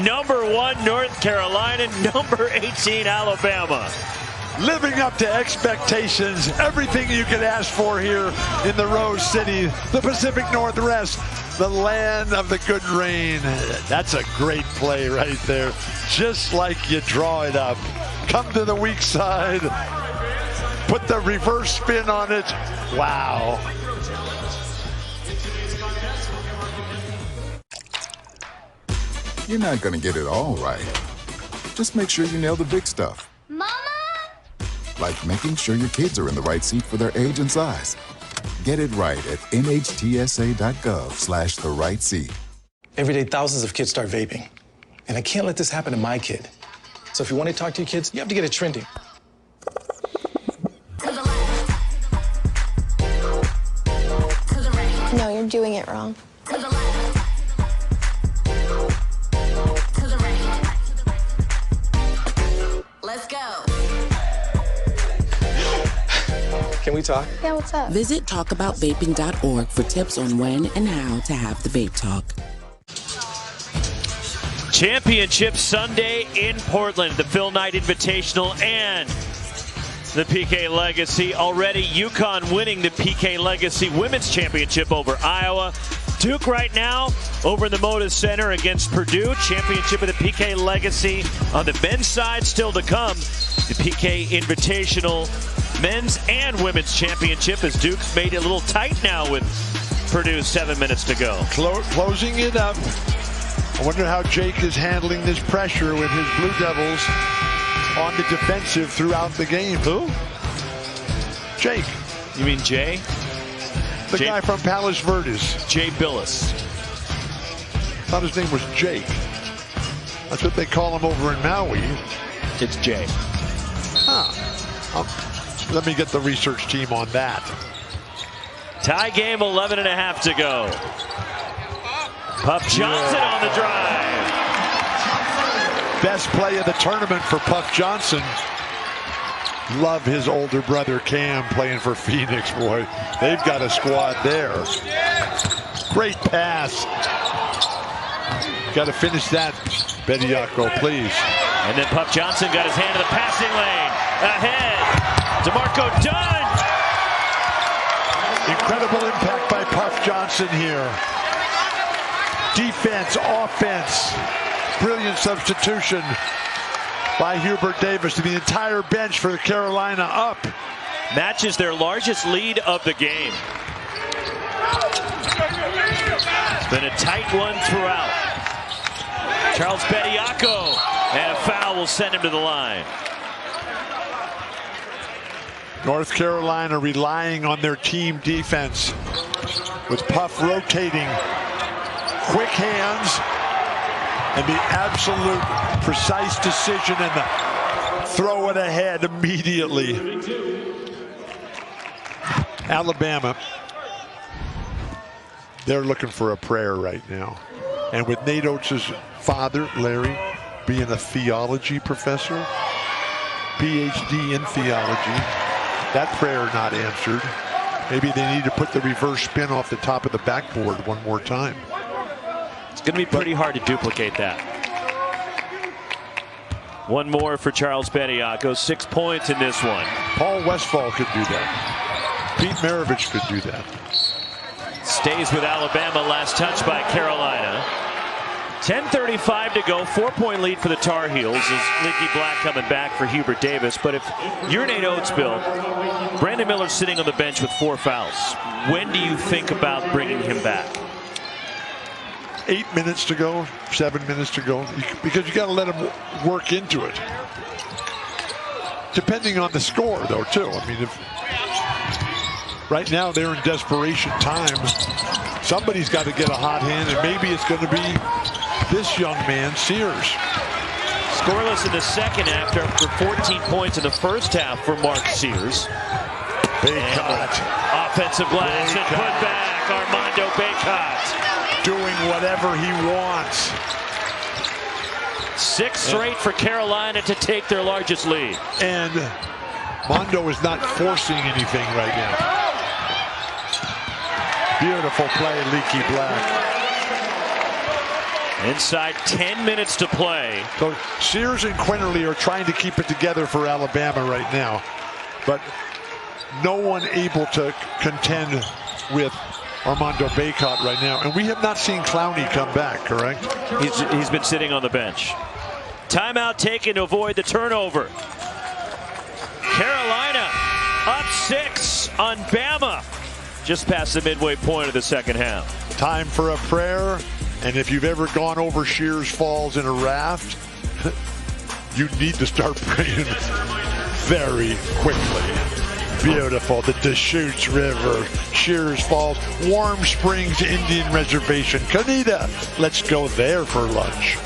#1 North Carolina, #18 Alabama. Living up to expectations, everything you could ask for here in the Rose City, the Pacific Northwest, the land of the good rain. That's a great play right there. Just like you draw it up. Come to the weak side, put the reverse spin on it. Wow. You're not going to get it all right. Just make sure you nail the big stuff. Mama! Like making sure your kids are in the right seat for their age and size. Get it right at nhtsa.gov/the right seat. Every day, thousands of kids start vaping. And I can't let this happen to my kid. So if you want to talk to your kids, you have to get it trending. No, you're doing it wrong. Let's go. Can we talk? Yeah, what's up? Visit talkaboutvaping.org for tips on when and how to have the vape talk. Championship Sunday in Portland, the Phil Knight Invitational and the PK Legacy. Already UConn winning the PK Legacy Women's Championship over Iowa. Duke right now over in the Moda Center against Purdue. Championship of the PK Legacy on the men's side still to come. The PK Invitational men's and women's championship as Duke's made it a little tight now with Purdue 7 minutes to go. Closing it up. I wonder how Jake is handling this pressure with his Blue Devils on the defensive throughout the game. Who? Jake. You mean Jay? The guy from Palos Verdes. Jay Billis. thought his name was Jake. That's what they call him over in Maui. It's Jay. Let me get the research team on that. Tie game, 11.5 to go. Puff Johnson on the drive. Best play of the tournament for Puff Johnson. Love his older brother Cam playing for Phoenix, boy. They've got a squad there. Great pass. Got to finish that, Bediako, please. And then Puff Johnson got his hand in the passing lane. Ahead. DeMarco Dunn. Incredible impact by Puff Johnson here. Defense, offense. Brilliant substitution by Hubert Davis. The entire bench for Carolina up. Matches their largest lead of the game. It's been a tight one throughout. Charles Bediako, and a foul will send him to the line. North Carolina relying on their team defense with Puff rotating. Quick hands and the absolute precise decision and the throw it ahead immediately. Alabama, they're looking for a prayer right now. And with Nate Oates' father, Larry, being a theology professor, PhD in theology, that prayer not answered. Maybe they need to put the reverse spin off the top of the backboard one more time. It's going to be pretty hard to duplicate that. One more for Charles Bediako. 6 points in this one. Paul Westphal could do that. Pete Maravich could do that. Stays with Alabama. Last touch by Carolina. 10:35 to go. 4-point lead for the Tar Heels as Leaky Black coming back for Hubert Davis. But if you're Nate Oates, Bill, Brandon Miller's sitting on the bench with 4 fouls. When do you think about bringing him back? 8 minutes to go, 7 minutes to go, because you got to let him work into it. Depending on the score, though, too. I mean, if right now they're in desperation times, somebody's got to get a hot hand, and maybe it's going to be this young man, Sears. Scoreless in the second after 14 points in the first half for Mark Sears. Baycott. Offensive glass and put back. Armando Baycott. Doing whatever he wants. 6 straight for Carolina to take their largest lead. And Mondo is not forcing anything right now. Beautiful play, Leaky Black. Inside 10 minutes to play. So Sears and Quinterly are trying to keep it together for Alabama right now. But no one able to contend with Armando Baycott right now. And we have not seen Clowney come back, correct? He's been sitting on the bench. Timeout taken to avoid the turnover. Carolina up 6 on Bama. Just past the midway point of the second half. Time for a prayer. And if you've ever gone over Shears Falls in a raft, you need to start praying very quickly. Beautiful. The Deschutes River, Shears Falls, Warm Springs Indian Reservation. Kanita, let's go there for lunch.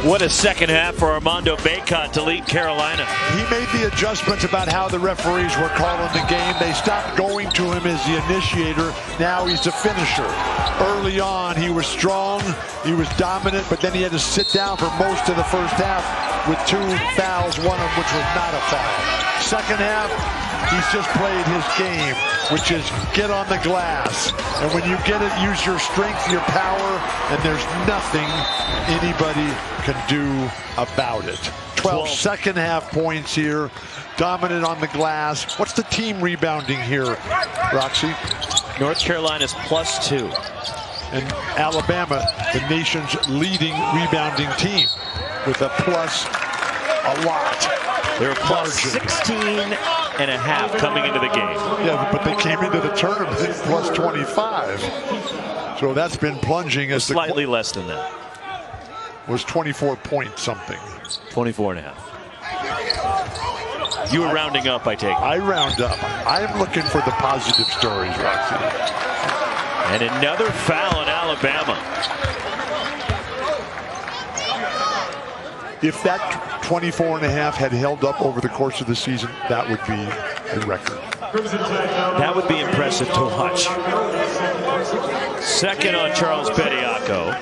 What a second half for Armando Baycott to lead Carolina. He made the adjustments about how the referees were calling the game. They stopped going to him as the initiator. Now he's the finisher. Early on, he was strong, he was dominant, but then he had to sit down for most of the first half with 2 fouls, one of which was not a foul. Second half, he's just played his game, which is get on the glass. And when you get it, use your strength, your power, and there's nothing anybody can do about it. 12 second half points here. Dominant on the glass. What's the team rebounding here, Roxy? North Carolina's +2. And Alabama, the nation's leading rebounding team, with a plus a lot. They're +16.5 coming into the game. Yeah, but they came into the tournament at +25. So that's been plunging as slightly less than that. Was 24 point something. 24.5. You were rounding up, I take it. I round up. I'm looking for the positive stories, Roxy. And another foul in Alabama. If that 24.5 had held up over the course of the season, that would be a record. That would be impressive to watch. Second on Charles Bediako.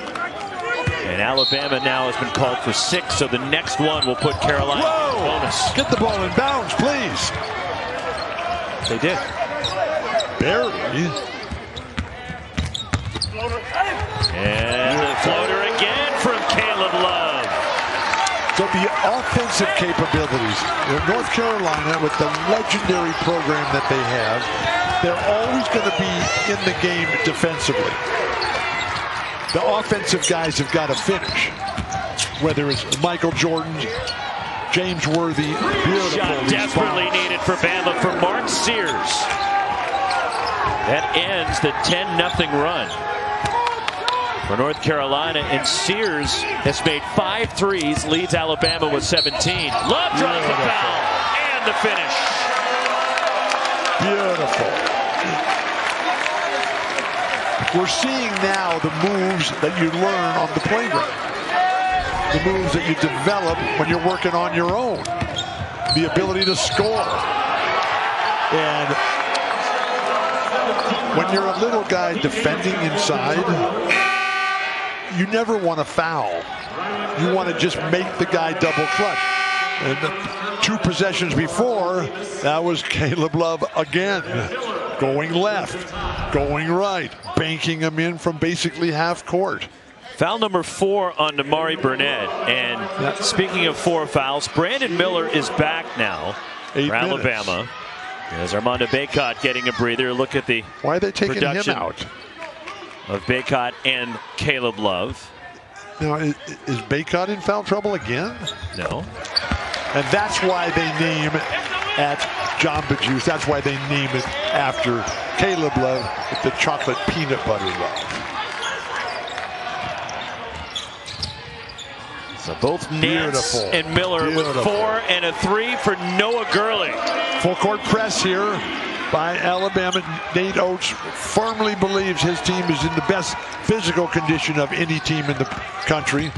And Alabama now has been called for 6, so the next one will put Carolina in bonus. Get the ball in bounds, please. They did. Barely. And the floater again from Caleb Love. So the offensive capabilities in North Carolina, with the legendary program that they have, they're always going to be in the game defensively. The offensive guys have got to finish, whether it's Michael Jordan, James Worthy. Shot desperately needed for Bama for Mark Sears. That ends the 10-0 run for North Carolina, and Sears has made 5 threes, leads Alabama with 17. Love draws the foul, and the finish. Beautiful. We're seeing now the moves that you learn on the playground. The moves that you develop when you're working on your own. The ability to score. And when you're a little guy defending inside, you never want to foul. You want to just make the guy double clutch. And the 2 possessions before, that was Caleb Love again. Going left, going right, banking him in from basically half court. Foul number 4 on Damari Burnett. And speaking of 4 fouls, Brandon Miller is back now for Alabama. There's Armando Bacot getting a breather. Look at the Why are they taking production him out of Bacot and Caleb Love. Now, is Bacot in foul trouble again? No. And that's why they name at Jamba Juice. That's why they name it after Caleb Love with the chocolate peanut butter love. So both Nance and Miller with 4 and a 3 for Noah Gurley. Full court press here by Alabama. Nate Oates firmly believes his team is in the best physical condition of any team in the country.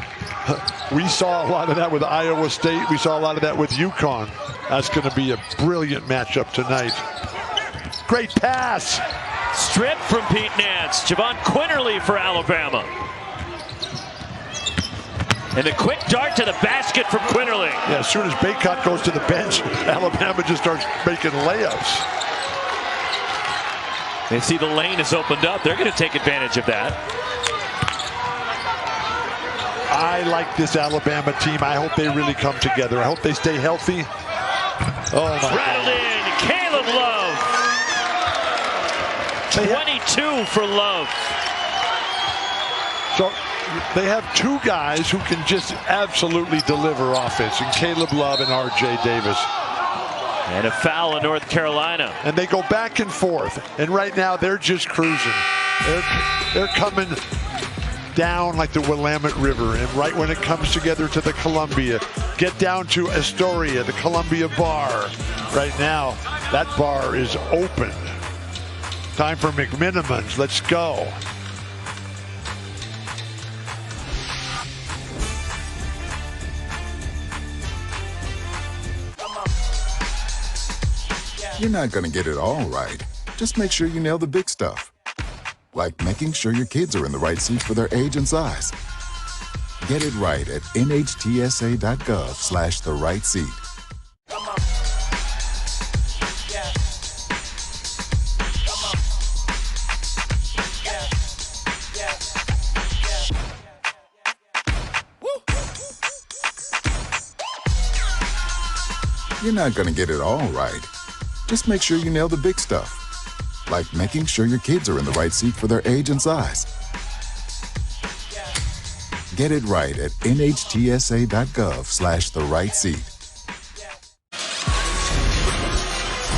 We saw a lot of that with Iowa State. We saw a lot of that with UConn. That's going to be a brilliant matchup tonight. Great pass. Strip from Pete Nance. Javon Quinterly for Alabama. And a quick dart to the basket from Quinterly. Yeah, as soon as Bacot goes to the bench, Alabama just starts making layups. They see the lane is opened up. They're going to take advantage of that. I like this Alabama team. I hope they really come together. I hope they stay healthy. Oh my Rattled in, Caleb Love. 22 for Love. So they have 2 guys who can just absolutely deliver offense, and Caleb Love and R.J. Davis. And a foul in North Carolina. And they go back and forth. And right now they're just cruising. They're coming down like the Willamette River. And right when it comes together to the Columbia, get down to Astoria, the Columbia Bar. Right now, that bar is open. Time for McMinimans. Let's go. You're not going to get it all right. Just make sure you nail the big stuff. Like making sure your kids are in the right seat for their age and size. Get it right at nhtsa.gov/the-right-seat. You're not going to get it all right. Just make sure you nail the big stuff. Like making sure your kids are in the right seat for their age and size. Get it right at nhtsa.gov/the-right-seat.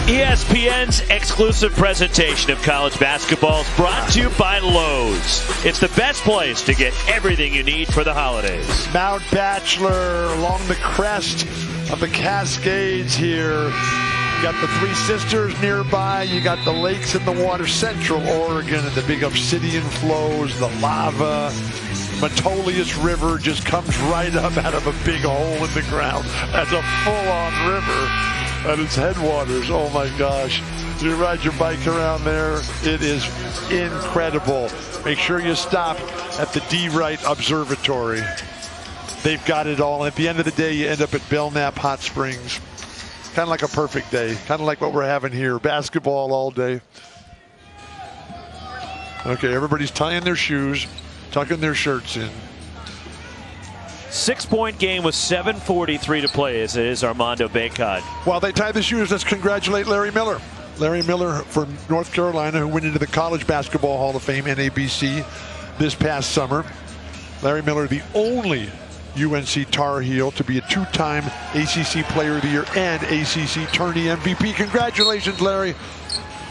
ESPN's exclusive presentation of college basketball is brought to you by Lowe's. It's the best place to get everything you need for the holidays. Mount Bachelor along the crest of the Cascades here. You got the Three Sisters nearby. You got the lakes and the water. Central Oregon and the big obsidian flows, the lava. Metolius River just comes right up out of a big hole in the ground. That's a full-on river at its headwaters. Oh my gosh. You ride your bike around there. It is incredible. Make sure you stop at the D. Wright Observatory. They've got it all. And at the end of the day, you end up at Belknap Hot Springs. Kind of like a perfect day. Kind of like what we're having here. Basketball all day. Okay, everybody's tying their shoes, tucking their shirts in. 6-point game with 7:43 to play as it is Armando Bacot. While they tie the shoes, let's congratulate Larry Miller. Larry Miller from North Carolina, who went into the College Basketball Hall of Fame, NABC, this past summer. Larry Miller, the only UNC Tar Heel to be a two-time ACC Player of the Year and ACC Tourney MVP. Congratulations, Larry.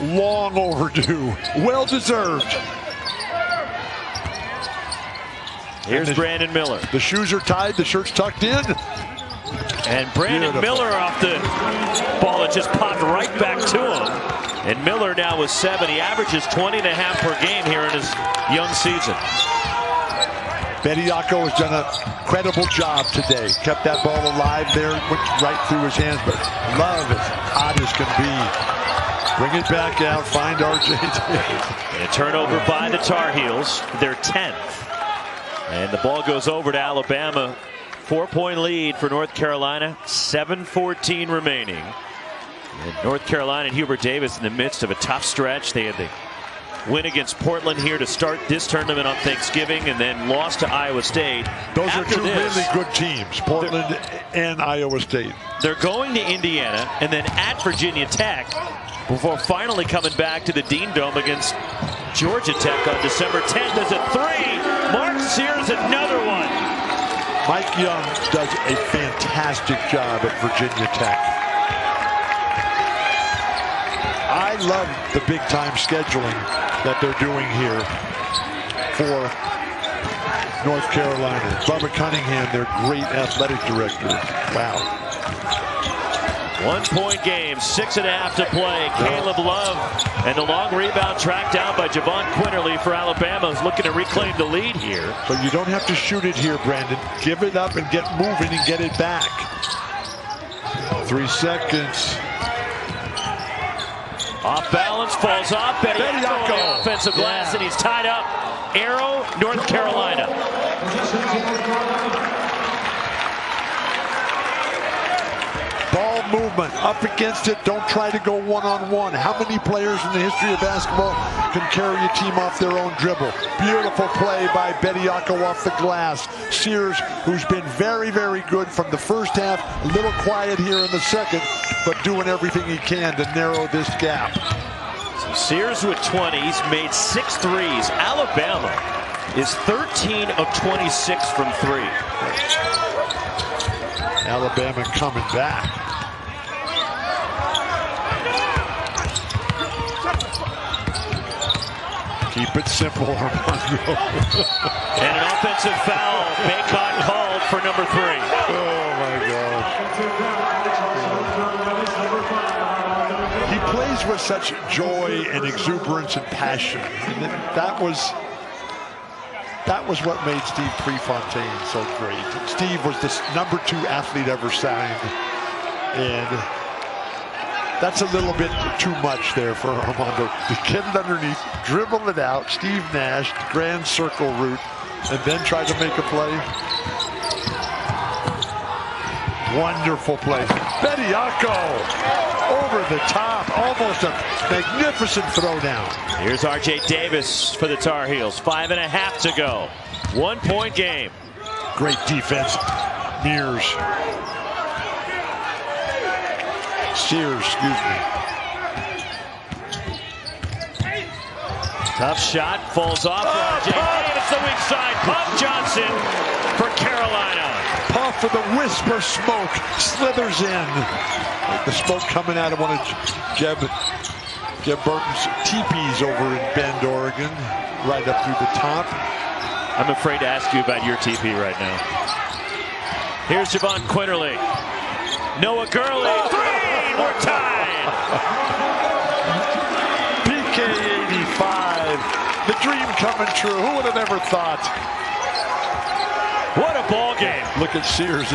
Long overdue. Well deserved. Here's Brandon Miller. The shoes are tied, the shirt's tucked in. And Brandon Miller off the ball that just popped right back to him. And Miller now with 7. He averages 20.5 per game here in his young season. Bediako has done a credible job today. Kept that ball alive there, went right through his hands, but Love is hot as can be. Bring it back out, find RJ Davis. A turnover by the Tar Heels, their 10th. And the ball goes over to Alabama. 4-point lead for North Carolina, 7:14 remaining. And North Carolina and Hubert Davis in the midst of a tough stretch. They had the win against Portland here to start this tournament on Thanksgiving and then lost to Iowa State. Those are two really good teams, Portland and Iowa State. They're going to Indiana and then at Virginia Tech before finally coming back to the Dean Dome against Georgia Tech on December 10th. There's a 3. Mark Sears, another one. Mike Young does a fantastic job at Virginia Tech. I love the big-time scheduling that they're doing here for North Carolina. Bubba Cunningham, their great athletic director. Wow. 1-point game, 6.5 to play. Caleb Love and the long rebound tracked down by Javon Quinterly for Alabama, who's looking to reclaim the lead here. But you don't have to shoot it here, Brandon. Give it up and get moving and get it back. 3 seconds. Off balance, falls off. Bediako on the offensive glass, and he's tied up. Arrow, North Carolina. Ball movement, up against it. Don't try to go one-on-one. How many players in the history of basketball can carry a team off their own dribble? Beautiful play by Bediako off the glass. Sears, who's been very, very good from the first half, a little quiet here in the second, but doing everything he can to narrow this gap. So Sears with 20. He's made 6 threes. Alabama is 13 of 26 from 3. Alabama coming back. Keep it simple, Armando. And an offensive foul. Bacot called for number 3. Oh my gosh. He plays with such joy and exuberance and passion. And that was what made Steve Prefontaine so great. Steve was the number 2 athlete ever signed. And that's a little bit too much there for Armando. To get it underneath, dribble it out, Steve Nash, grand circle route, and then try to make a play. Wonderful play. Bediako over the top, almost a magnificent throwdown. Here's RJ Davis for the Tar Heels. 5.5 to go. 1-point game. Great defense. Mears. Sears, excuse me. Tough shot, falls off for RJ Davis, the weak side. Puff Johnson for Carolina. Puff with a wisp of smoke, slithers in. The smoke coming out of one of Jeb Burton's teepees over in Bend, Oregon, right up through the top. I'm afraid to ask you about your teepee right now. Here's Javon Quinterly. Noah Gurley, three, we're tied. PK 85, the dream coming true. Who would have ever thought? What a ball game. Look at Sears'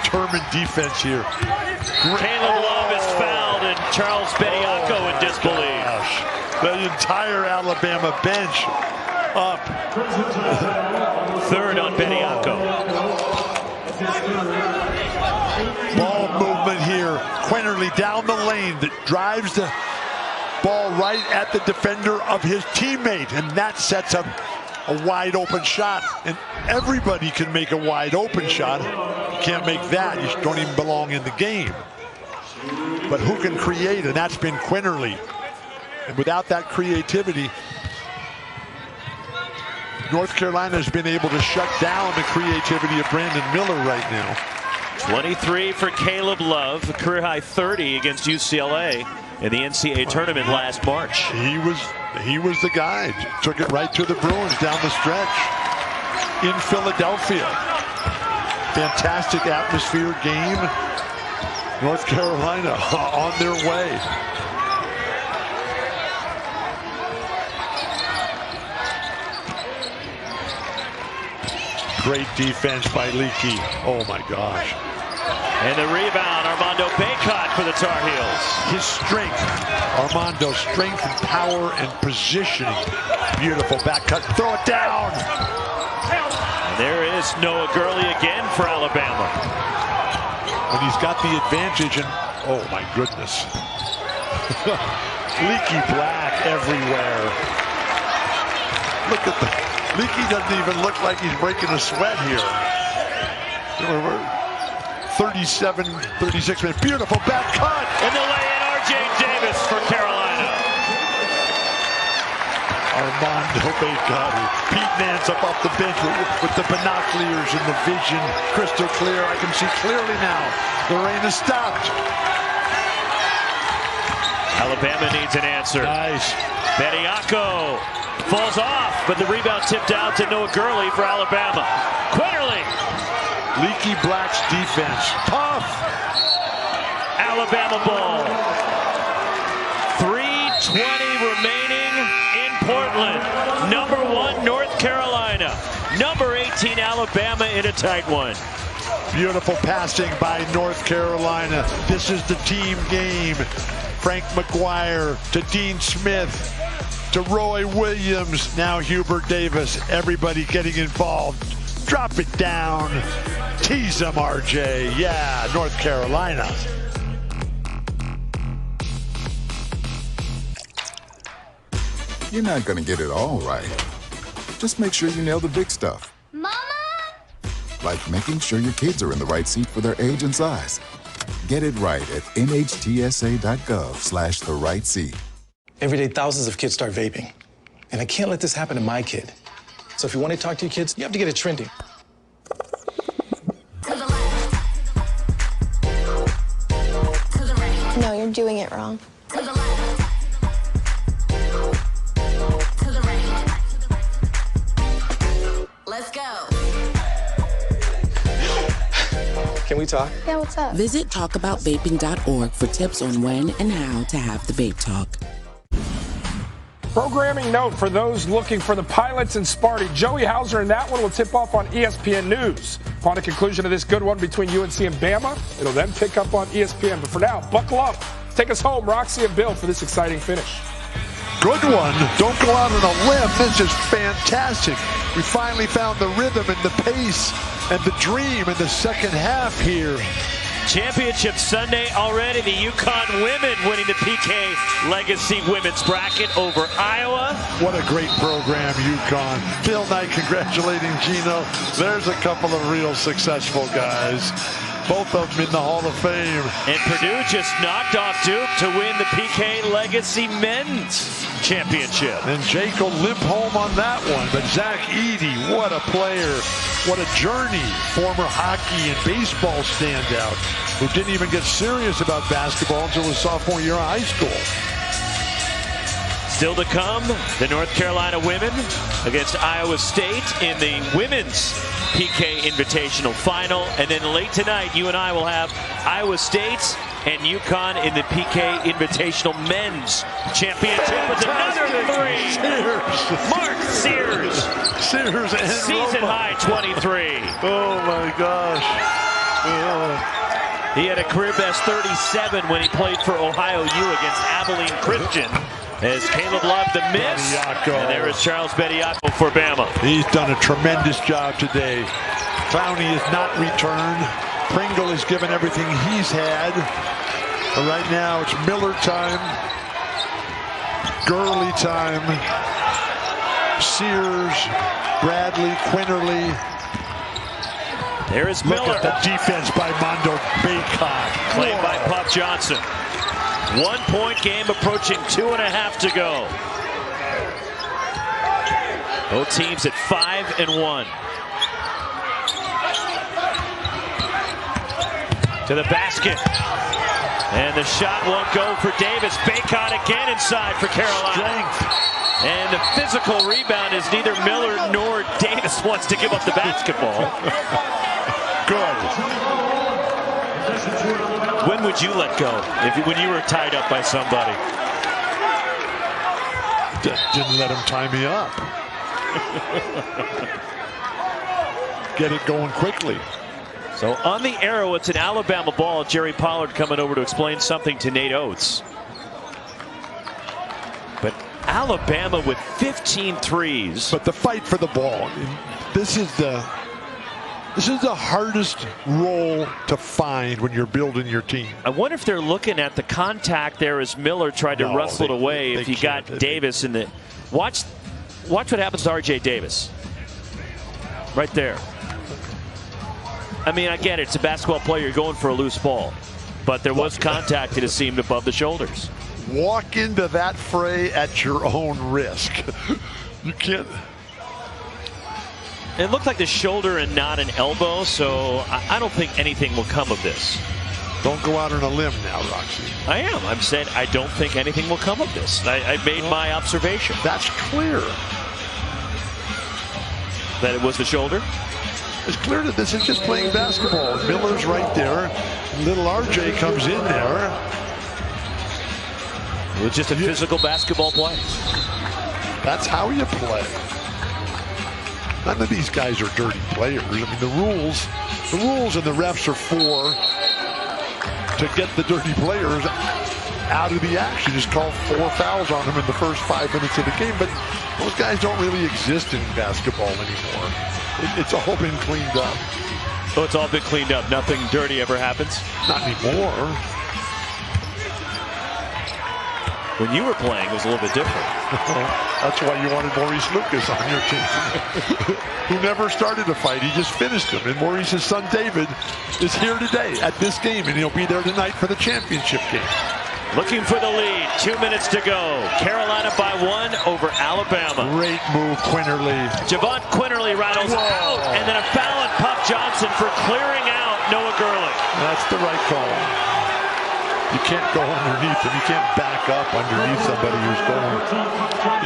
determined defense here. Caleb Love is fouled and Charles Bediako in disbelief. The entire Alabama bench up. Third on Bediako. Ball movement here. Quinterly down the lane that drives the ball right at the defender of his teammate, and that sets up a wide open shot. And everybody can make a wide open shot. You can't make that. You don't even belong in the game. But who can create? And that's been Quinterly. And without that creativity, North Carolina has been able to shut down the creativity of Brandon Miller right now. 23 for Caleb Love, a career-high 30 against UCLA in the NCAA tournament last March. He was the guy. Took it right to the Bruins down the stretch in Philadelphia. Fantastic atmosphere game. North Carolina on their way. Great defense by Leakey. Oh my gosh. And the rebound, Armando Bacot for the Tar Heels. His strength, Armando's strength and power and positioning. Beautiful back cut, throw it down. And there is Noah Gurley again for Alabama. When he's got the advantage, and oh my goodness. Leaky black everywhere. Look at the, Leaky doesn't even look like he's breaking a sweat here. 37, 36 minutes. Beautiful back cut. And the lay-in, R.J. Davis for Carolina. Armando Bacot. Pete Nance up off the bench with the binoculars and the vision crystal clear. I can see clearly now. The rain has stopped. Alabama needs an answer. Nice. Bediako falls off, but the rebound tipped out to Noah Gurley for Alabama. Quinterly. Leaky Black's defense. Tough. Alabama ball. 3:20 remaining in Portland. Number 1, North Carolina. Number 18, Alabama in a tight one. Beautiful passing by North Carolina. This is the team game. Frank McGuire to Dean Smith to Roy Williams. Now Hubert Davis. Everybody getting involved. Drop it down. Tease them, RJ. Yeah, North Carolina. You're not going to get it all right. Just make sure you nail the big stuff. Mama! Like making sure your kids are in the right seat for their age and size. Get it right at nhtsa.gov/the right seat. Every day, thousands of kids start vaping. And I can't let this happen to my kid. So if you want to talk to your kids, you have to get it trending. No, you're doing it wrong. Let's go. Can we talk? Yeah, what's up? Visit talkaboutvaping.org for tips on when and how to have the vape talk. Programming note for those looking for the Pilots and Sparty. Joey Hauser in that one will tip off on ESPN News. Upon the conclusion of this good one between UNC and Bama, it'll then pick up on ESPN. But for now, buckle up. Take us home, Roxy and Bill, for this exciting finish. Good one. Don't go out on a limb. This is fantastic. We finally found the rhythm and the pace and the dream in the second half here. Championship Sunday already. The UConn women winning the PK Legacy women's bracket over Iowa. What a great program, UConn. Phil Knight congratulating Gino. There's a couple of real successful guys. Both of them in the Hall of Fame. And Purdue just knocked off Duke to win the PK Legacy men's championship. And Jake will limp home on that one. But Zach Edey, what a player. What a journey. Former hockey and baseball standout who didn't even get serious about basketball until his sophomore year of high school. Still to come, the North Carolina women against Iowa State in the women's PK Invitational Final. And then late tonight, you and I will have Iowa State and UConn in the PK Invitational Men's Championship with another three. Mark Sears. Sears and season high 23. Oh my gosh. He had a career best 37 when he played for Ohio U against Abilene Christian. As Caleb Love the miss. Bediako. And there is Charles Bediako for Bama. He's done a tremendous job today. Clowney is not returned. Pringle has given everything he's had. But right now it's Miller time. Gurley time. Sears, Bradley, Quinterly. There is Miller. Look at the defense by Mondo Baycott. Played by Puff Johnson. 1 point game approaching 2.5 to go. Both teams at 5-1. To the basket. And the shot won't go for Davis. Baycott again inside for Carolina. Strength. And the physical rebound is neither Miller nor Davis wants to give up the basketball. Good. When would you let go when you were tied up by somebody? Didn't let him tie me up. Get it going quickly. So on the arrow, it's an Alabama ball. Jerry Pollard coming over to explain something to Nate Oates. But Alabama with 15 threes. But the fight for the ball. I mean, this is the hardest role to find when you're building your team. I wonder if they're looking at the contact there as Miller tried to wrestle it away. If you got Davis in the watch what happens to RJ Davis. Right there. I mean, I get it. It's a basketball player. You're going for a loose ball. But there was contact, it seemed, above the shoulders. Walk into that fray at your own risk. You can't. It looked like the shoulder and not an elbow, so I don't think anything will come of this. Don't go out on a limb now, Roxy. I am. I'm saying I don't think anything will come of this. I made my observation. That's clear. That it was the shoulder? It's clear that this is just playing basketball. Miller's right there. Little RJ comes in there. It was just a physical basketball play. That's how you play. None of these guys are dirty players. I mean, the rules and the refs are for to get the dirty players out of the action. Just call 4 fouls on them in the first 5 minutes of the game. But those guys don't really exist in basketball anymore. It's all been cleaned up. Oh, it's all been cleaned up. Nothing dirty ever happens? Not anymore. When you were playing, it was a little bit different. That's why you wanted Maurice Lucas on your team. Who never started a fight. He just finished him. And Maurice's son, David, is here today at this game. And he'll be there tonight for the championship game. Looking for the lead. 2 minutes to go. Carolina by 1 over Alabama. Great move, Quinterly. Javon Quinterly rattles out. And then a foul on Puff Johnson for clearing out Noah Gurley. That's the right call. You can't go underneath him. You can't back up underneath somebody who's going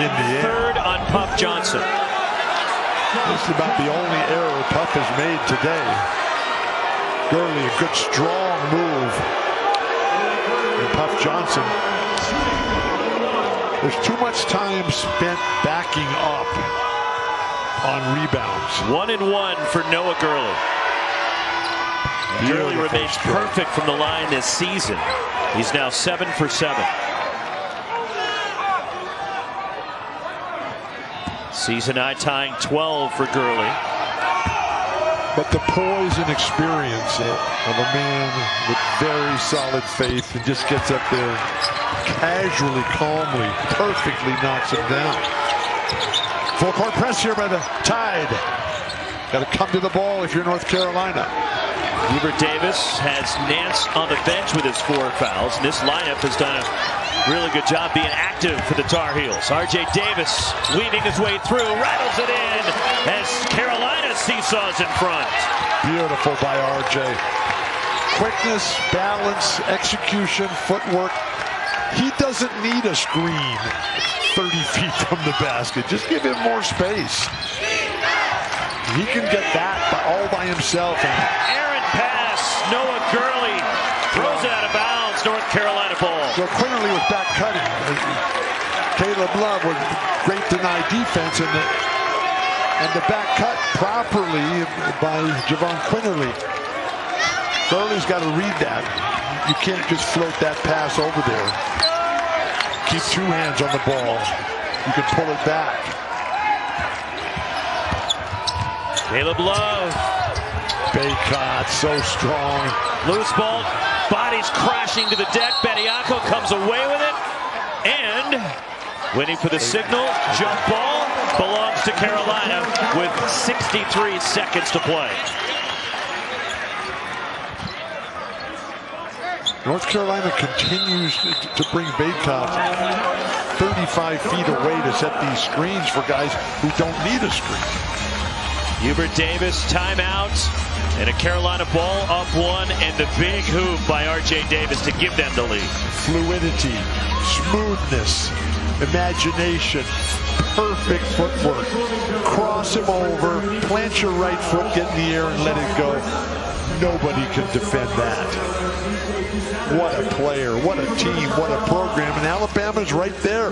in the air. Third on Puff Johnson. This is about the only error Puff has made today. Gurley, a good strong move. And Puff Johnson. There's too much time spent backing up on rebounds. 1-1 for Noah Gurley. Gurley remains perfect from the line this season. He's now 7 for 7. Season high tying 12 for Gurley. But the poise and experience of a man with very solid faith and just gets up there casually, calmly, perfectly knocks him down. Full court press here by the Tide. Got to come to the ball if you're North Carolina. Hubert Davis has Nance on the bench with his 4 fouls. And this lineup has done a really good job being active for the Tar Heels. RJ Davis weaving his way through, rattles it in as Carolina seesaws in front. Beautiful by RJ. Quickness, balance, execution, footwork. He doesn't need a screen 30 feet from the basket. Just give him more space. He can get that all by himself. Errant pass. Noah Gurley throws it out of bounds. North Carolina ball. So Quinterly was back cutting. Caleb Love was great deny defense, and the back cut properly by Javon Quinterly. Gurley's got to read that. You can't just float that pass over there. Keep 2 hands on the ball. You can pull it back. Caleb Love. Bacot, so strong. Loose ball. Bodies crashing to the deck. Bediako comes away with it. And waiting for the signal. Jump ball belongs to Carolina with 63 seconds to play. North Carolina continues to bring Bacot 35 feet away to set these screens for guys who don't need a screen. Hubert Davis, timeout, and a Carolina ball up 1, and the big hoop by R.J. Davis to give them the lead. Fluidity, smoothness, imagination, perfect footwork. Cross him over, plant your right foot, get in the air, and let it go. Nobody can defend that. What a player, what a team, what a program, and Alabama's right there.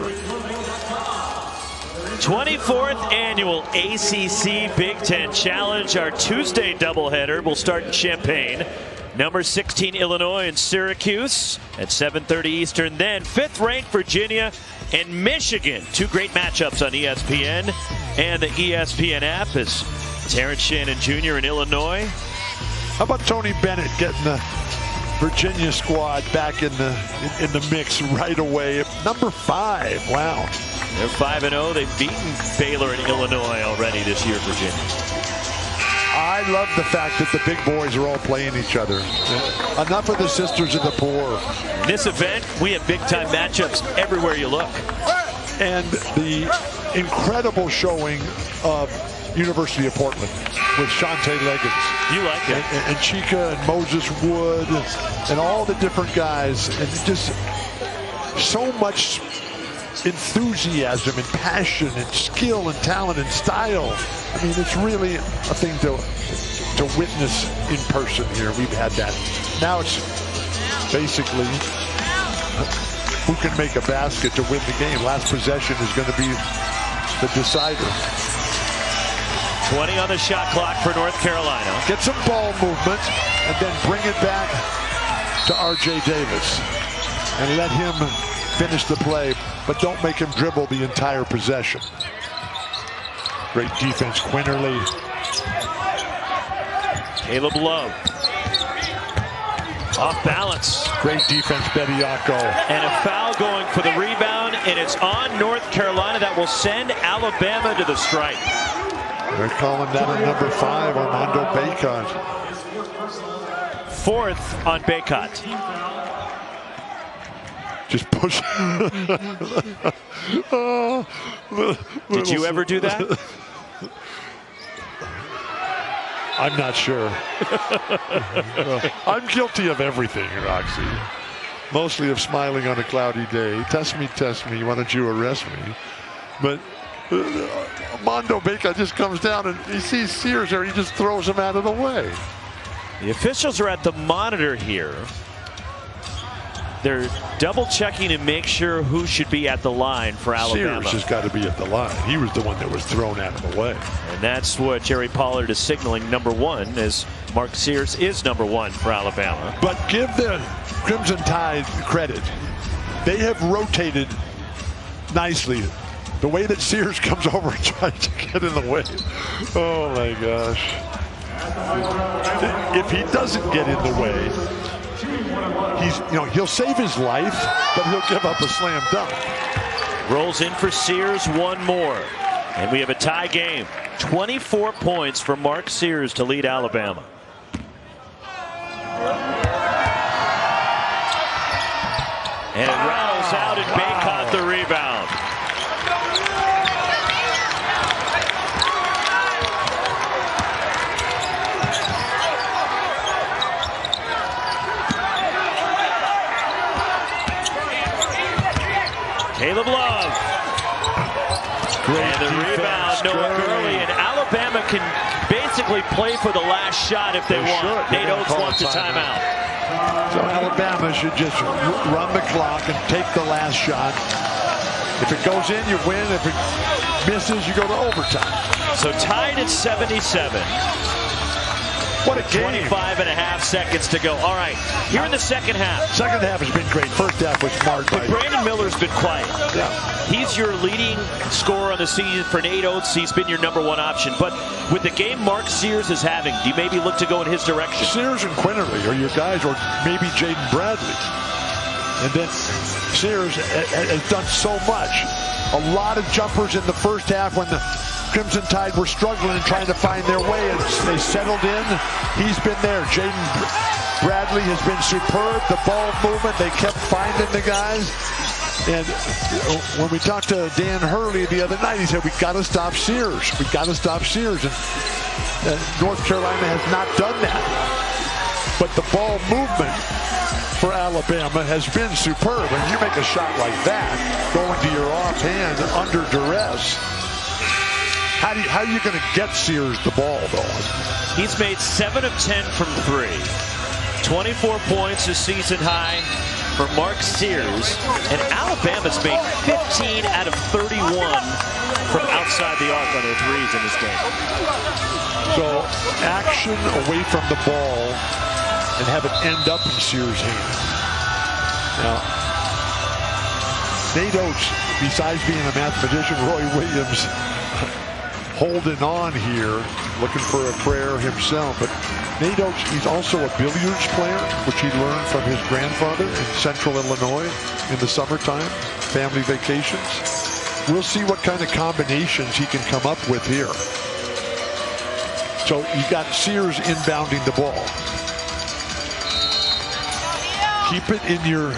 24th annual ACC Big Ten Challenge. Our Tuesday doubleheader will start in Champaign. Number 16 Illinois and Syracuse at 7:30 Eastern. Then 5th-ranked Virginia and Michigan. 2 great matchups on ESPN and the ESPN app as Terrence Shannon Jr. in Illinois. How about Tony Bennett getting the Virginia squad back in the mix right away? Number 5. Wow. They're 5-0. They've beaten Baylor and Illinois already this year, Virginia. I love the fact that the big boys are all playing each other. Enough of the sisters of the poor. In this event, we have big-time matchups everywhere you look. And the incredible showing of University of Portland with Shante Leggins. You like it. And Chica and Moses Wood and all the different guys. And just so much enthusiasm and passion and skill and talent and style. I mean, it's really a thing to witness in person here. We've had that. Now it's basically who can make a basket to win the game. Last possession is going to be the decider. 20 on the shot clock for North Carolina. Get some ball movement and then bring it back to R.J. Davis and let him finish the play, but don't make him dribble the entire possession. Great defense, Quinterly. Caleb Love. Off balance. Great defense, Bediako. And a foul going for the rebound, and it's on North Carolina. That will send Alabama to the stripe. They're calling that a number 5, Armando Bacot. 4th on Bacot. Just push. Did you ever do that? I'm not sure. I'm guilty of everything, Roxy. Mostly of smiling on a cloudy day. Test me, why don't you arrest me? But Armando Bacot just comes down and he sees Sears there, he just throws him out of the way. The officials are at the monitor here. They're double checking to make sure who should be at the line for Alabama. Sears has got to be at the line. He was the one that was thrown out of the way. And that's what Jerry Pollard is signaling, number 1, as Mark Sears is number 1 for Alabama. But give the Crimson Tide credit. They have rotated nicely. The way that Sears comes over and tries to get in the way. Oh my gosh. If he doesn't get in the way, he'll save his life, but he'll give up a slam dunk. Rolls in for Sears, 1 more. And we have a tie game. 24 points for Mark Sears to lead Alabama. And it rattles out and Bacot the rebound. Noah Gurley, and Alabama can basically play for the last shot if they want. Nate Oates wants a timeout. So Alabama should just run the clock and take the last shot. If it goes in, you win. If it misses, you go to overtime. So tied at 77. What a game. 25 and a half seconds to go. All right, here in the second half. Second half has been great. First half was marked by... Brandon Miller's been quiet. Yeah. He's your leading scorer on the season for Nate Oates. He's been your #1 option. But with the game Mark Sears is having, do you maybe look to go in his direction? Sears and Quinterly are your guys, or maybe Jaden Bradley. And then Sears has done so much. A lot of jumpers in the first half when the Crimson Tide were struggling and trying to find their way, and they settled in. He's been there. Jaden Bradley has been superb. The ball movement, they kept finding the guys. And when we talked to Dan Hurley the other night, he said, we got to stop Sears. We got to stop Sears. And North Carolina has not done that. But the ball movement for Alabama has been superb. And you make a shot like that, going to your offhand under duress. How are you going to get Sears the ball, though? He's made 7 of 10 from 3. 24 points, a season high for Mark Sears. And Alabama's made 15 out of 31 from outside the arc on their threes in this game. So action away from the ball and have it end up in Sears' hand. Now, Nate Oates, besides being a mathematician, Roy Williams holding on here, looking for a prayer himself. But Nate Oates, he's also a billiards player, which he learned from his grandfather in Central Illinois in the summertime, family vacations. We'll see what kind of combinations he can come up with here. So you got Sears inbounding the ball. Keep it in your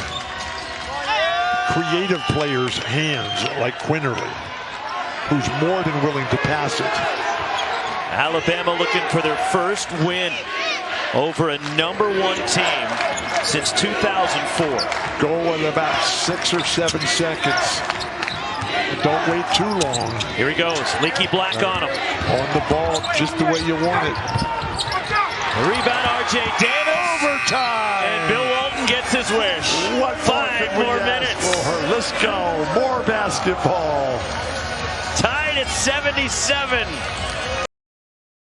creative players' hands, like Quinterly, who's more than willing to pass it. Alabama looking for their first win over a #1 team since 2004. Go in about 6 or 7 seconds. Don't wait too long. Here he goes. Leaky Black on him. On the ball just the way you want it. Rebound, R.J. Davis. Overtime. And Bill Walton gets his wish. What 5 more minutes. For her. Let's go. More basketball. Tied at 77.